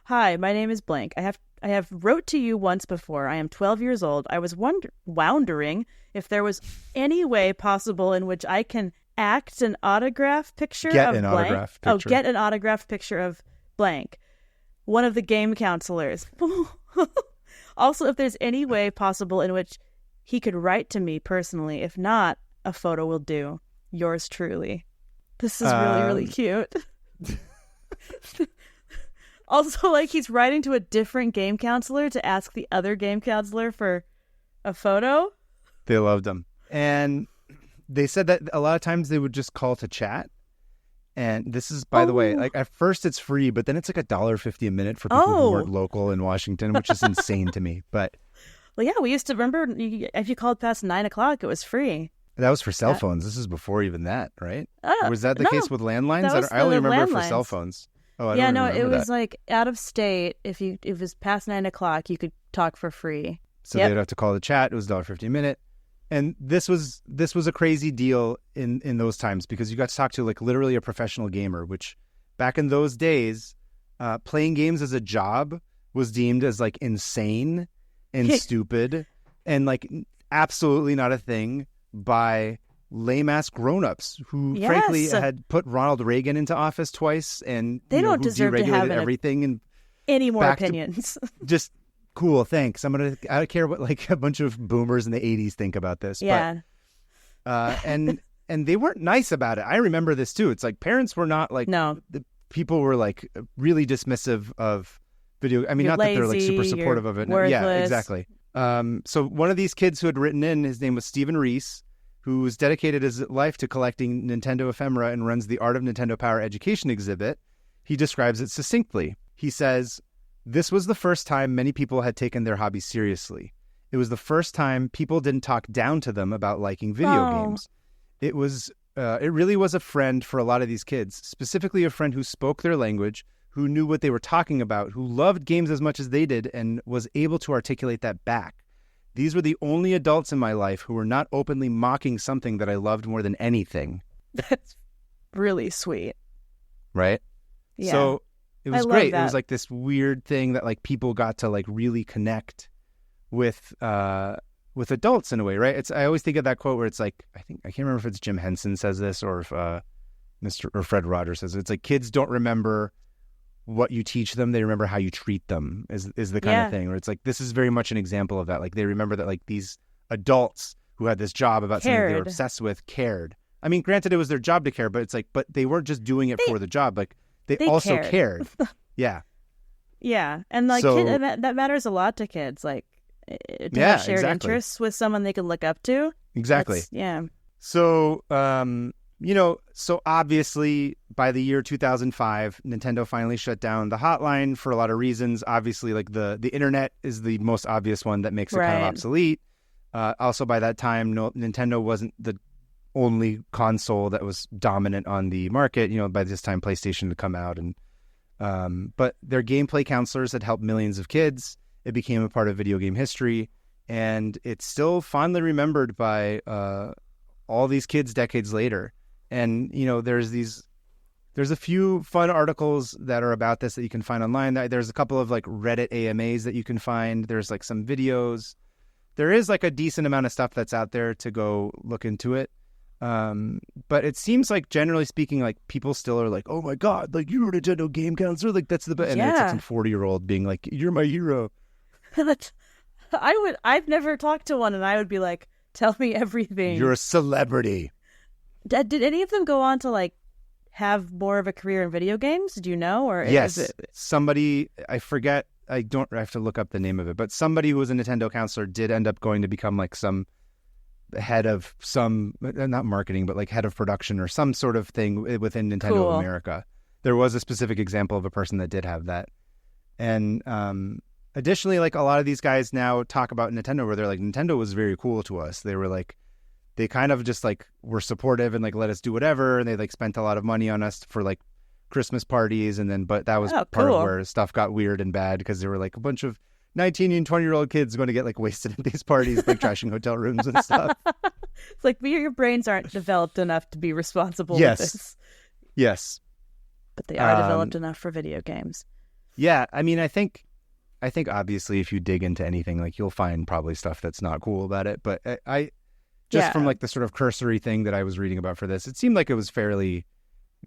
Hi, my name is blank. I have wrote to you once before. I am 12 years old. I was wondering if there was any way possible in which I can act an autograph picture get of an blank. Autograph picture. Oh, get an autograph picture of blank. One of the game counselors. Also, if there's any way possible in which he could write to me personally. If not, a photo will do. Yours truly." This is really, really cute. Also, like, he's writing to a different game counselor to ask the other game counselor for a photo. They loved him. And they said that a lot of times they would just call to chat. And this is, by the way, like at first it's free, but then it's like $1.50 a minute for people who weren't local in Washington, which is insane to me. But well, yeah, we used to remember if you called past 9 o'clock, it was free. That was for cell phones. This is before even that, right? Was that the case with landlines? I only remember it for cell phones. Oh, I don't remember it was that. like out of state. If it was past 9 o'clock, you could talk for free. So they'd have to call the chat. It was $1.50 a minute. And this was a crazy deal in those times because you got to talk to like literally a professional gamer, which back in those days, playing games as a job was deemed as like insane and stupid and like absolutely not a thing by lame-ass grown-ups who frankly had put Ronald Reagan into office twice and they don't who deserve to have everything and any more opinions. Just cool, thanks. I don't care what like a bunch of boomers in the 80s think about this. Yeah. But, and they weren't nice about it. I remember this too. It's like parents were not like, no. The people were like really dismissive of video. I mean, you're not lazy, that they're like super supportive of it. Worthless. Yeah, exactly. So one of these kids who had written in, his name was Stephen Reese, who's dedicated his life to collecting Nintendo ephemera and runs the Art of Nintendo Power Education exhibit. He describes it succinctly. He says, "This was the first time many people had taken their hobby seriously. It was the first time people didn't talk down to them about liking video games. It really was a friend for a lot of these kids, specifically a friend who spoke their language, who knew what they were talking about, who loved games as much as they did, and was able to articulate that back. These were the only adults in my life who were not openly mocking something that I loved more than anything." That's really sweet. Right? Yeah. So it was I great. love It was that. like this weird thing that like people got to like really connect with adults in a way, right? I always think of that quote where it's like, I can't remember if it's Jim Henson says this or if Fred Rogers says it. It's like kids don't remember what you teach them, they remember how you treat them is the kind of thing where it's like, this is very much an example of that. Like they remember that like these adults who had this job about something they were obsessed with cared. I mean, granted it was their job to care, but it's like, but they weren't just doing it for the job. Like they also cared. Yeah. Yeah. And like that matters a lot to kids. Like to have shared interests with someone they can look up to. Exactly. Yeah. So, so obviously by the year 2005, Nintendo finally shut down the hotline for a lot of reasons. Obviously, like the internet is the most obvious one that makes it kind of obsolete. Also, by that time, Nintendo wasn't the only console that was dominant on the market. By this time, PlayStation had come out, and but their gameplay counselors had helped millions of kids. It became a part of video game history, and it's still fondly remembered by all these kids decades later. And there's a few fun articles that are about this that you can find online. There's a couple of like Reddit AMAs that you can find. There's like some videos. There is like a decent amount of stuff that's out there to go look into it. But it seems like generally speaking, like people still are like, oh my God, like you're a Nintendo game counselor. Like that's the best. And it's like some 40-year-old being like, you're my hero. I've never talked to one and I would be like, tell me everything. You're a celebrity. Did any of them go on to like have more of a career in video games? Do you know? Or yes, somebody, I forget. I have to look up the name of it, but somebody who was a Nintendo counselor did end up going to become like some head of some, not marketing, but like head of production or some sort of thing within Nintendo of America. There was a specific example of a person that did have that. And additionally, like a lot of these guys now talk about Nintendo where they're like, Nintendo was very cool to us. They were like, they kind of just like were supportive and like let us do whatever. And they like spent a lot of money on us for like Christmas parties. And then, but that was part of where stuff got weird and bad because there were like a bunch of 19 and 20-year-old kids going to get like wasted at these parties, like trashing hotel rooms and stuff. It's like your brains aren't developed enough to be responsible with this. Yes. But they are developed enough for video games. Yeah. I mean, I think obviously if you dig into anything, like you'll find probably stuff that's not cool about it. But I from like the sort of cursory thing that I was reading about for this, it seemed like it was fairly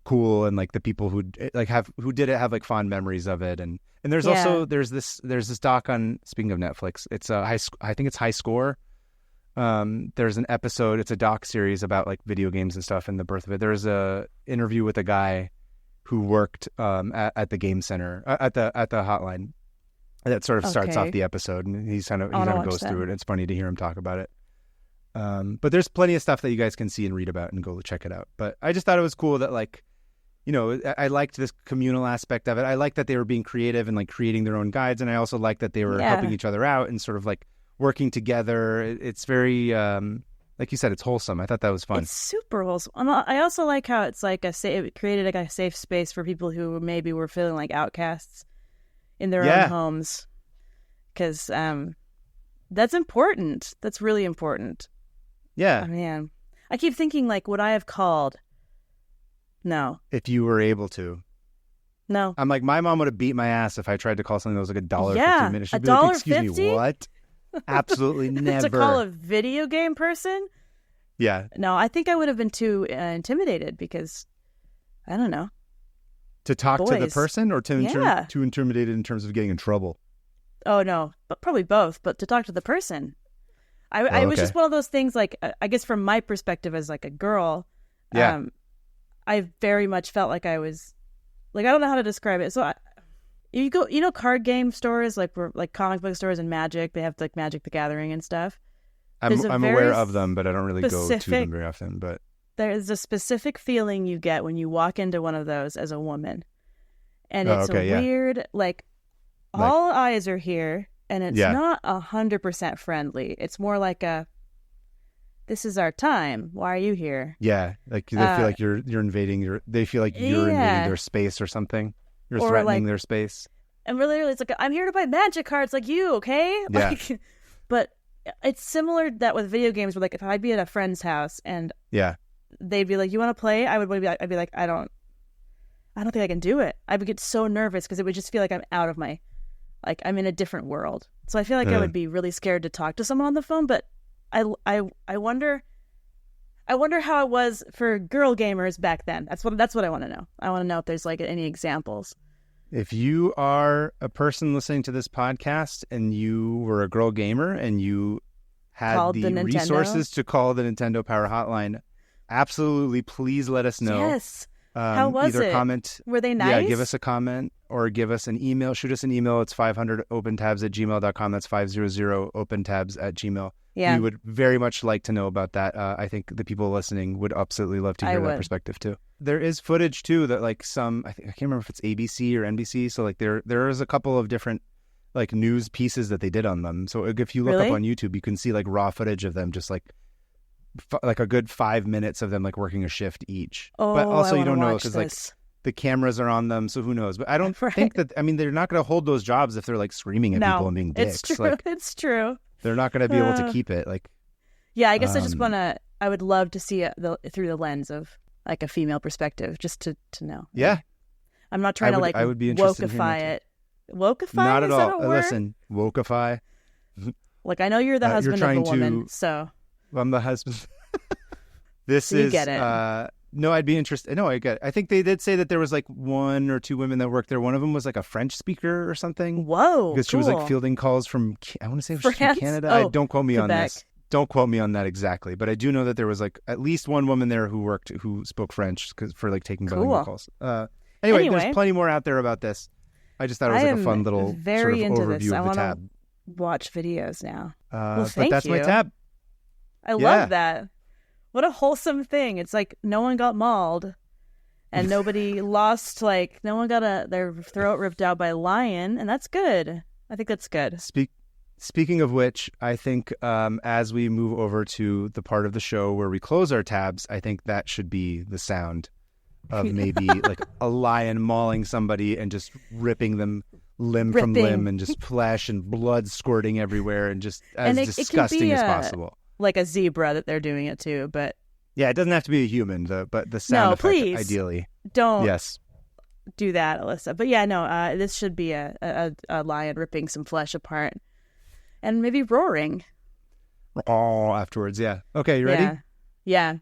cool. And like the people who did it have like fond memories of it. And there's also, there's this doc on, speaking of Netflix, it's I think it's High Score. There's an episode, it's a doc series about like video games and stuff and the birth of it. There's a interview with a guy who worked at the game center, at the hotline. That sort of starts off the episode, and he kind of goes through it. It's funny to hear him talk about it. But there's plenty of stuff that you guys can see and read about and go check it out. But I just thought it was cool that like, I liked this communal aspect of it. I liked that they were being creative and like creating their own guides. And I also liked that they were helping each other out and sort of like working together. It's very, like you said, it's wholesome. I thought that was fun. It's super wholesome. I also like how it's like it created like a safe space for people who maybe were feeling like outcasts in their own homes. Because that's important. That's really important. Yeah. Oh, man. I keep thinking, like, would I have called? No. If you were able to. No. I'm like, my mom would have beat my ass if I tried to call something that was like $1.50 a minute. She'd be $1.50? like, excuse me, what? Absolutely never. To call a video game person? Yeah. No, I think I would have been too intimidated because, I don't know. To talk to the person or too intimidated in terms of getting in trouble? Oh, no, but probably both, but to talk to the person. I was just one of those things, like, I guess from my perspective as like a girl, I very much felt like I was, like, I don't know how to describe it. So you go, card game stores, like comic book stores and Magic, they have like Magic the Gathering and stuff. I'm aware of them, but I don't really go to them very often. But there's a specific feeling you get when you walk into one of those as a woman. And it's weird, like, all eyes are here, and it's not 100% friendly. It's more like this is our time. Why are you here? Yeah, like they feel like you're invading they feel like you're invading their space or something. You're threatening their space. And really, it's like, I'm here to buy Magic cards like you, okay? Yeah. Like, but it's similar that with video games where, like, if I'd be at a friend's house and they'd be like, you want to play? I'd be like, I don't think I can do it. I would get so nervous because it would just feel like I'm out of my, like, I'm in a different world. So I feel like I would be really scared to talk to someone on the phone, but I wonder how it was for girl gamers back then. That's what I want to know. I want to know if there's, like, any examples. If you are a person listening to this podcast and you were a girl gamer and you had the resources to call the Nintendo Power Hotline, absolutely, please let us know. Yes. How was either it? Comment. Were they nice? Yeah, give us a comment or give us an email. Shoot us an email. It's 500opentabs@gmail.com. That's 500opentabs@gmail. Yeah. We would very much like to know about that. I think the people listening would absolutely love to hear that perspective too. There is footage too that, like, I can't remember if it's ABC or NBC. So, like, there is a couple of different, like, news pieces that they did on them. So if you look up on YouTube, you can see, like, raw footage of them, just like a good 5 minutes of them, like, working a shift each. Oh, but also you don't know because, like, the cameras are on them, so who knows? But I don't think that. I mean, they're not going to hold those jobs if they're, like, screaming at people and being dicks. It's true. Like, it's true. They're not going to be able to keep it. Like, yeah, I guess I would love to see it through the lens of, like, a female perspective, just to know. Yeah. I'm not trying to I would be interested wokeify it. Wokeify? Not at all. Listen, wokeify. Like, I know you're the husband of the woman, so. I'm the husband. This you is. Get it. No, I'd be interested. No, I get it. I think they did say that there was, like, 1 or 2 women that worked there. One of them was, like, a French speaker or something. Whoa, because she was, like, fielding calls from, I want to say it was from Canada. Oh, don't quote me Quebec. on this. Don't quote me on that exactly. But I do know that there was, like, at least one woman there who spoke French for, like, taking bilingual calls. Anyway, there's plenty more out there about this. I just thought it was, like, a fun little sort of overview of the tab. Watch videos now. But that's my tab. I love that. What a wholesome thing. It's like no one got mauled and nobody lost, like, no one got their throat ripped out by a lion, and that's good. I think that's good. Speaking of which, I think as we move over to the part of the show where we close our tabs, I think that should be the sound of maybe like a lion mauling somebody and just ripping them limb from limb and just flesh and blood squirting everywhere and just as disgusting as possible. Like a zebra that they're doing it to, but yeah, it doesn't have to be a human, but the sound effect, please, ideally. Don't do that, Alyssa. But yeah, no, this should be a lion ripping some flesh apart and maybe roaring. Oh, afterwards, yeah. Okay, you ready? Yeah.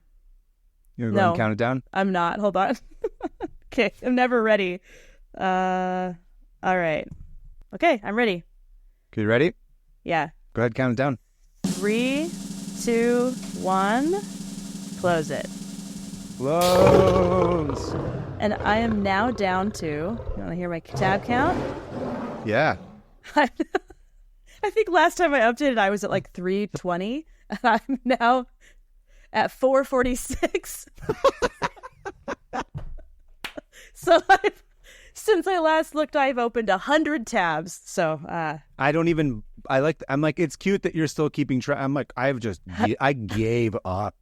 You gonna go ahead and count it down? I'm not. Hold on. Okay, I'm never ready. All right. Okay, I'm ready. Okay, you ready? Yeah. Go ahead, count it down. 3, 2, 1. Close it. Close. And I am now down to, you want to hear my tab count? Yeah. I think last time I updated, I was at like 320, and I'm now at 446. So since I last looked, I've opened 100 tabs. So I'm like, it's cute that you're still keeping track. I'm like, I gave up.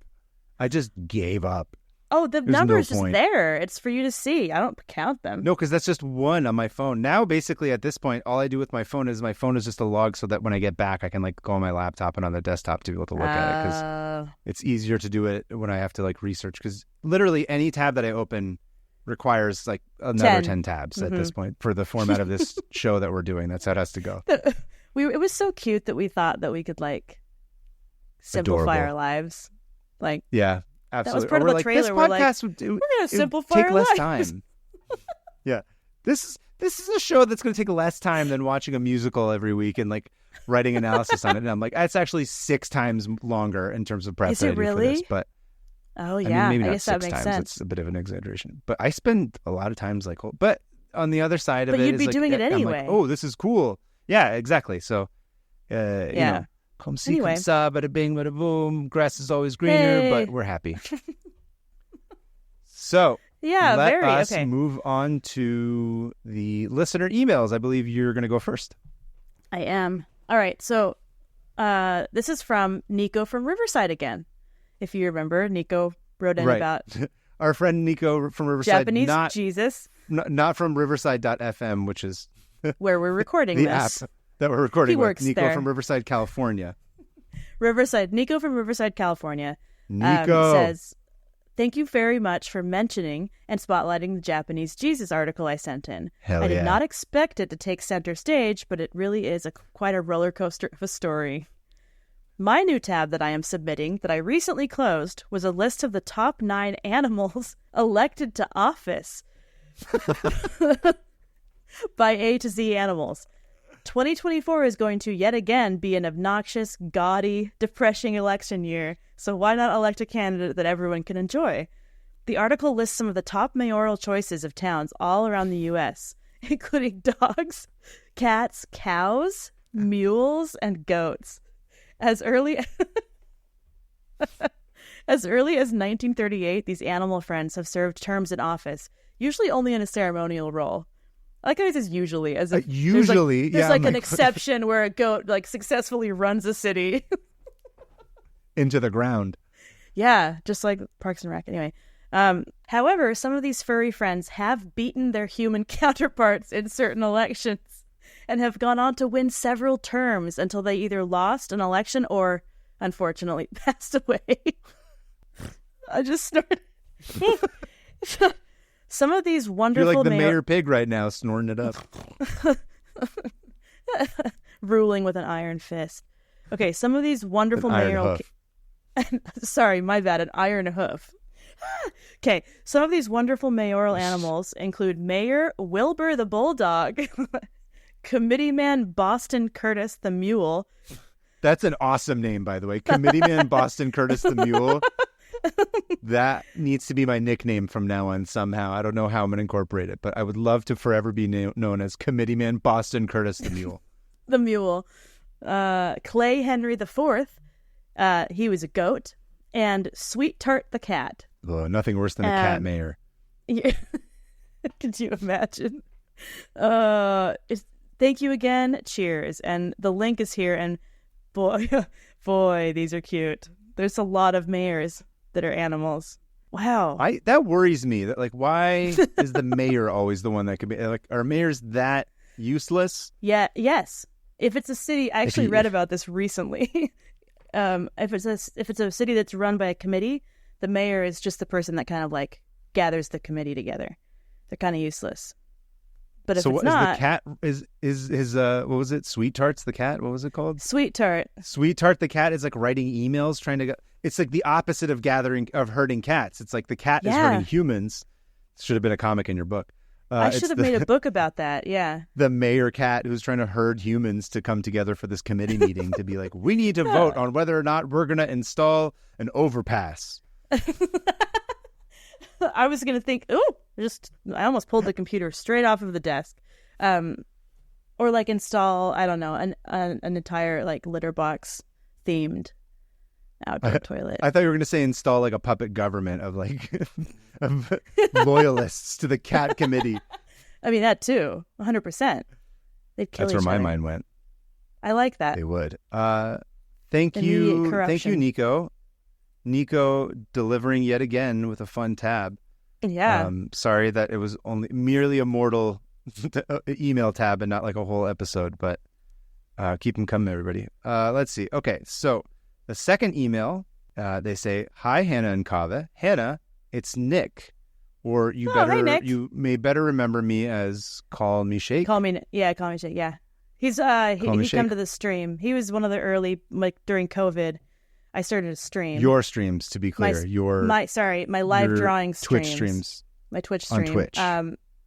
I just gave up. Oh, the number is just there. It's for you to see. I don't count them. No, because that's just one on my phone. Now, basically, at this point, all I do with my phone is just a log so that when I get back, I can like go on my laptop and on the desktop to be able to look at it because it's easier to do it when I have to like research. Because literally any tab that I open requires like another 10 tabs at this point for the format of this show that we're doing. That's how it has to go. It was so cute that we thought that we could like simplify our lives. Like, yeah. Absolutely. That was part of the trailer. This podcast would we're going to simplify our less lives. time. Yeah. This is a show that's going to take less time than watching a musical every week and like writing analysis on it. And I'm like, it's actually 6 times longer in terms of prep. Is it really? For this, but oh yeah, maybe not guess that 6 makes times. sense. It's a bit of an exaggeration. But I spend a lot of times like, but on the other side of it, but you'd be like, doing it anyway. I'm like, oh, this is cool. Yeah, exactly. So, you know, come see, come sa, bada bing, bada boom. Grass is always greener, but we're happy. So let us move on to the listener emails. I believe you're going to go first. I am. All right. So this is from Nico from Riverside again. If you remember, Nico wrote in about our friend Nico from Riverside. Japanese Jesus. Not from Riverside.fm, which is where we're recording the this. app that we're recording he works Nico there. from Riverside, California. Nico from Riverside, California. Nico says, thank you very much for mentioning and spotlighting the Japanese Jesus article I sent in. I did not expect it to take center stage, but it really is quite a roller coaster of a story. My new tab that I am submitting that I recently closed was a list of the top 9 animals elected to office by A to Z animals. 2024 is going to yet again be an obnoxious, gaudy, depressing election year, so why not elect a candidate that everyone can enjoy? The article lists some of the top mayoral choices of towns all around the U.S., including dogs, cats, cows, mules, and goats. As early as 1938, these animal friends have served terms in office, usually only in a ceremonial role. I like how it says usually, as if usually there's an exception where a goat like successfully runs a city into the ground. Yeah, just like Parks and Rec. Anyway, however, some of these furry friends have beaten their human counterparts in certain elections and have gone on to win several terms until they either lost an election or, unfortunately, passed away. I just snorted. Some of these wonderful... You're like the mayor pig right now, snorting it up. Ruling with an iron fist. Okay, some of these wonderful mayoral... Sorry, my bad, an iron hoof. Okay, some of these wonderful mayoral animals include Mayor Wilbur the Bulldog, Committeeman Boston Curtis the Mule. That's an awesome name, by the way. Committeeman Boston Curtis the Mule. That needs to be my nickname from now on somehow. I don't know how I'm going to incorporate it, but I would love to forever be known as Committeeman Boston Curtis the Mule. The Mule. Clay Henry IV. He was a goat. And Sweet Tart the cat. Oh, nothing worse than a cat mayor. Could you imagine? Thank you again. Cheers. And the link is here. And boy, these are cute. There's a lot of mayors that are animals. Wow. That worries me. That like, why is the mayor always the one that could be like? Are mayors that useless? Yeah. Yes. If it's a city, I actually read about this recently. If it's a city that's run by a committee, the mayor is just the person that kind of like gathers the committee together. They're kind of useless. But if so it's what not, is the cat? Is his what was it? Sweet Tart's the cat. What was it called? Sweet Tart. Sweet Tart the cat is like writing emails, trying to. It's like the opposite of herding cats. It's like the cat is herding humans. Should have been a comic in your book. I should have made a book about that. Yeah. The mayor cat who's trying to herd humans to come together for this committee meeting to be like, we need to vote on whether or not we're going to install an overpass. I was going to think, I almost pulled the computer straight off of the desk. Or like install, I don't know, an entire like litter box themed outdoor toilet. I thought you were going to say install like a puppet government of like of loyalists to the cat committee. I mean, that too, 100%. They'd kill each other. That's where my mind went. I like that. They would. Thank you, Nico. Nico delivering yet again with a fun tab. Yeah. Sorry that it was only merely a mortal email tab and not like a whole episode, but keep them coming, everybody. Let's see. Okay, so the second email, they say, "Hi, Hannah and Kaveh. Hannah, it's Nick. Or hey, Nick. You may better remember me as Call Me Shake." Call me Shake, yeah. He come to the stream. He was one of the early, like during COVID, I started a stream. Your streams, to be clear. My live drawing streams. Twitch streams. My Twitch stream. On Twitch.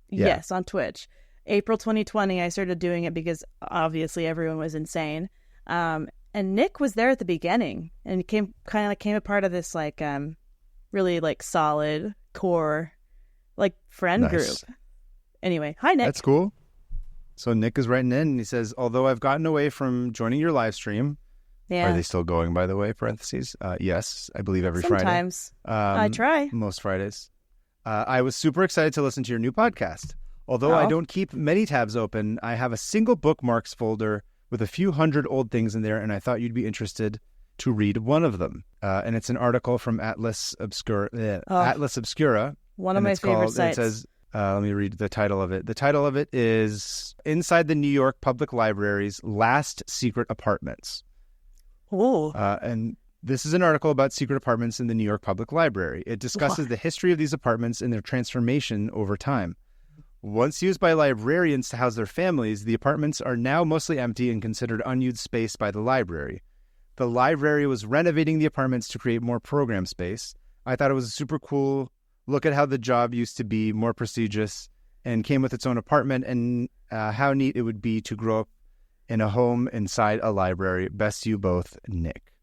Yes, on Twitch. April 2020, I started doing it because obviously everyone was insane. And Nick was there at the beginning and came a part of this like really like solid core like friend group. Anyway, hi Nick. That's cool. So Nick is writing in and he says, "Although I've gotten away from joining your live stream," are they still going, by the way, parentheses? Yes, I believe every Sometimes. Friday. I try. Most Fridays. I was super excited to listen to your new podcast. Although I don't keep many tabs open, I have a single bookmarks folder with a few hundred old things in there, and I thought you'd be interested to read one of them. And it's an article from Atlas Obscura. One of my favorite sites. It says, let me read the title of it. The title of it is Inside the New York Public Library's Last Secret Apartments. Oh. And this is an article about secret apartments in the New York Public Library. It discusses the history of these apartments and their transformation over time. Once used by librarians to house their families, the apartments are now mostly empty and considered unused space by the library. The library was renovating the apartments to create more program space. I thought it was a super cool look at how the job used to be more prestigious and came with its own apartment, and how neat it would be to grow up in a home inside a library. Best to you both, Nick.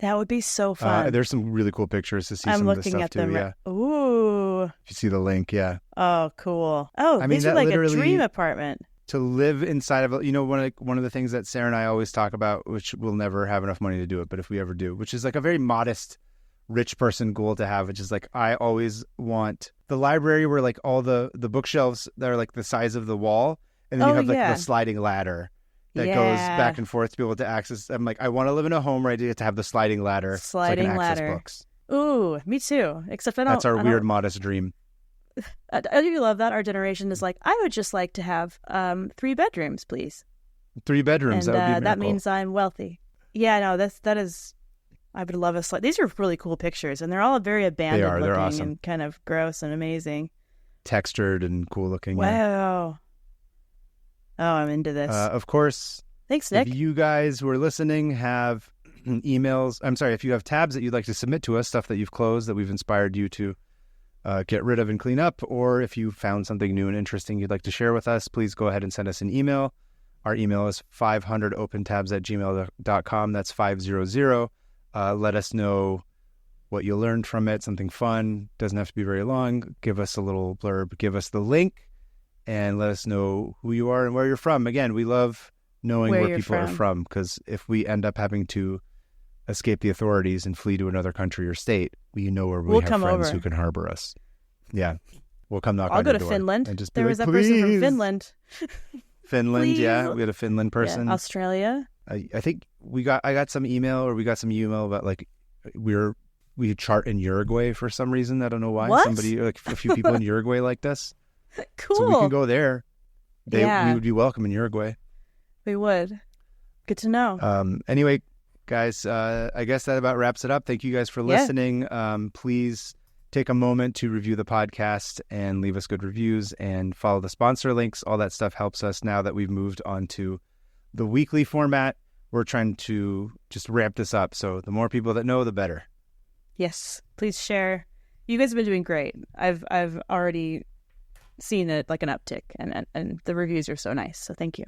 That would be so fun. There's some really cool pictures to see I'm some of the looking stuff at too. them. Yeah. Ooh. If you see the link, yeah. Oh, cool. Oh, I mean, these are like a dream apartment. To live inside of one of the things that Sarah and I always talk about, which we'll never have enough money to do it, but if we ever do, which is like a very modest rich person goal to have, which is like, I always want the library where like all the bookshelves that are like the size of the wall, and then you have like the sliding ladder that goes back and forth to be able to access. I'm like, I want to live in a home where I get to have the sliding ladder so I can access books. Ooh, me too. Except that's our weird modest dream. I do love that our generation is like, I would just like to have 3 bedrooms, please. 3 bedrooms. And, that would be a miracle. That means I'm wealthy. Yeah, no, that is. I would love a slide. These are really cool pictures, and they're all very abandoned looking. They're awesome. And kind of gross and amazing. Textured and cool looking. Wow. Oh, I'm into this. Of course. Thanks, Nick. If you guys who are listening have emails, if you have tabs that you'd like to submit to us, stuff that you've closed that we've inspired you to get rid of and clean up, or if you found something new and interesting you'd like to share with us, please go ahead and send us an email. Our email is 500opentabs@gmail.com. That's 500. Let us know what you learned from it, something fun. Doesn't have to be very long. Give us a little blurb. Give us the link and let us know who you are and where you're from. Again, we love knowing where people are from, because if we end up having to escape the authorities and flee to another country or state, we know where we have friends who can harbor us. Yeah. We'll come knock on your door. I'll go to Finland. And just there was a person from Finland. Finland, please. Yeah. We had a Finland person. Yeah. Australia. I think we got some email about like we chart in Uruguay for some reason. I don't know why. What? Somebody, like a few people in Uruguay liked us. Cool. So we can go there. We would be welcome in Uruguay. We would. Good to know. Anyway, guys, I guess that about wraps it up. Thank you guys for listening. Please take a moment to review the podcast and leave us good reviews and follow the sponsor links. All that stuff helps us now that we've moved on to the weekly format. We're trying to just ramp this up. So the more people that know, the better. Yes. Please share. You guys have been doing great. I've already seen it like an uptick, and the reviews are so nice. So thank you.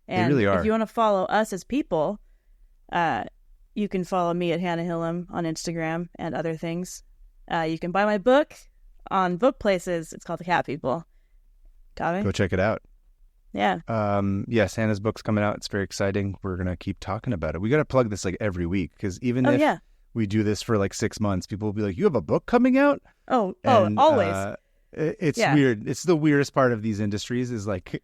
And they really are. If you want to follow us as people, you can follow me at Hannah Hillam on Instagram and other things. You can buy my book on book places. It's called The Cat People. Kaveh? Go check it out. Yeah. Yes, Hannah's book's coming out. It's very exciting. We're going to keep talking about it. We got to plug this like every week, because even if we do this for like 6 months, people will be like, you have a book coming out? Oh, always. It's weird. It's the weirdest part of these industries is like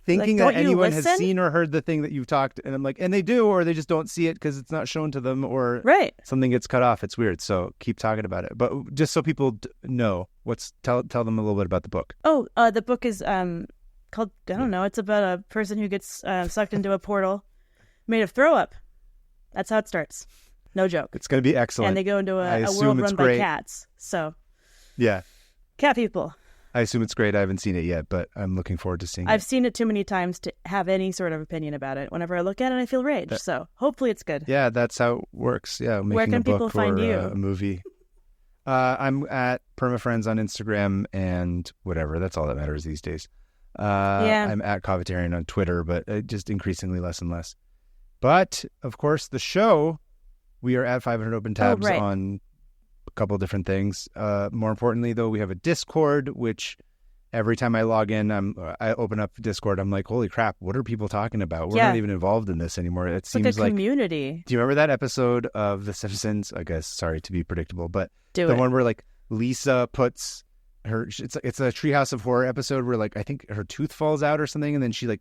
thinking that anyone has seen or heard the thing that you've talked, and I'm like, and they do, or they just don't see it because it's not shown to them, or something gets cut off. It's weird. So keep talking about it. But just so people know, tell them a little bit about the book. Oh, the book is called, I don't know, it's about a person who gets sucked into a portal made of throw up. That's how it starts. No joke. It's going to be excellent. And they go into a world run by cats. So, yeah. Cat people. I assume it's great. I haven't seen it yet, but I'm looking forward to seeing it. I've seen it too many times to have any sort of opinion about it. Whenever I look at it, I feel rage. So hopefully it's good. Yeah, that's how it works. Yeah, where can people find you? A movie. I'm at PermaFriends on Instagram and whatever. That's all that matters these days. I'm at Covetarian on Twitter, but just increasingly less and less. But, of course, the show, we are at 500 Open Tabs on a couple of different things. More importantly, though, we have a Discord, which every time I log in, I open up Discord, I'm like, holy crap, what are people talking about? We're not even involved in this anymore. It seems like a community. Do you remember that episode of The Simpsons? I guess, sorry to be predictable, but one where like Lisa puts her, it's a Treehouse of Horror episode where like I think her tooth falls out or something, and then she like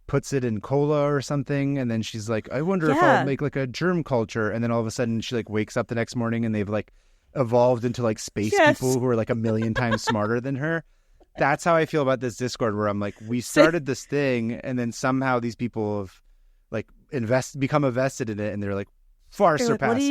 puts it in cola or something, and then she's like, I wonder if I'll make like a germ culture, and then all of a sudden she like wakes up the next morning and they've like evolved into like space people who are like a million times smarter than her. That's how I feel about this Discord, where I'm like, we started this thing and then somehow these people have like become invested in it, and they're like far surpassed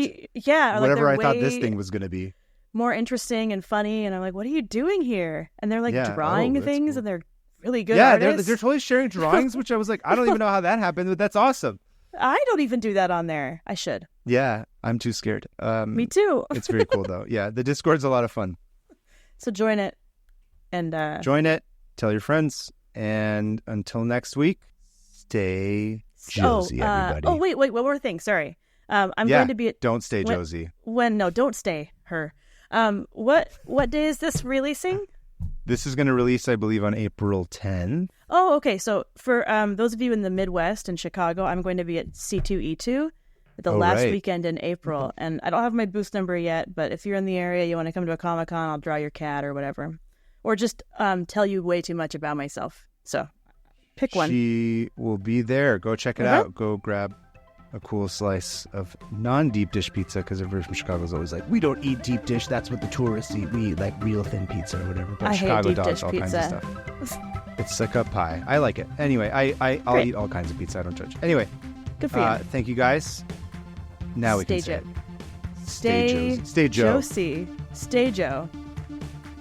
whatever I thought this thing was going to be. More interesting and funny, and I'm like, what are you doing here? And they're like drawing things, cool. And they're really good artists. They're totally sharing drawings, which I was like, I don't even know how that happened, but that's awesome. I don't even do that on there. I should. Yeah, I'm too scared. Me too. It's very cool though. Yeah, the Discord's a lot of fun. So join it, and join it. Tell your friends, and until next week, stay Josie, everybody. Oh wait, one more thing. Sorry, I'm going to be at. Don't stay Josie. Don't stay her. What day is this releasing? This is going to release, I believe, on April 10th. Oh, okay. So for those of you in the Midwest and Chicago, I'm going to be at C2E2 the last weekend in April. And I don't have my booth number yet, but if you're in the area, you want to come to a Comic-Con, I'll draw your cat or whatever. Or just tell you way too much about myself. So pick one. She will be there. Go check it out. Go grab a cool slice of non-deep dish pizza, because everybody from Chicago is always like, we don't eat deep dish, that's what the tourists eat, we eat like real thin pizza or whatever. But I Chicago hate deep dogs dish all pizza. kinds of stuff. It's like a pie. I like it. Anyway, I'll eat all kinds of pizza. I don't judge. Anyway, good for you. Thank you guys. Now we can say Stay Joe. Josie. Stay Joe.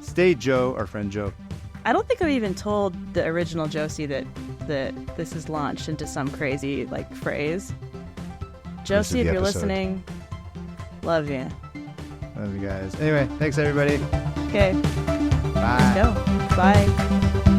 Stay Joe, our friend Joe. I don't think I've even told the original Josie that this is launched into some crazy like phrase. Josie, if you're listening, love you. Love you guys. Anyway, thanks everybody. Okay. Bye. Let's go. Bye.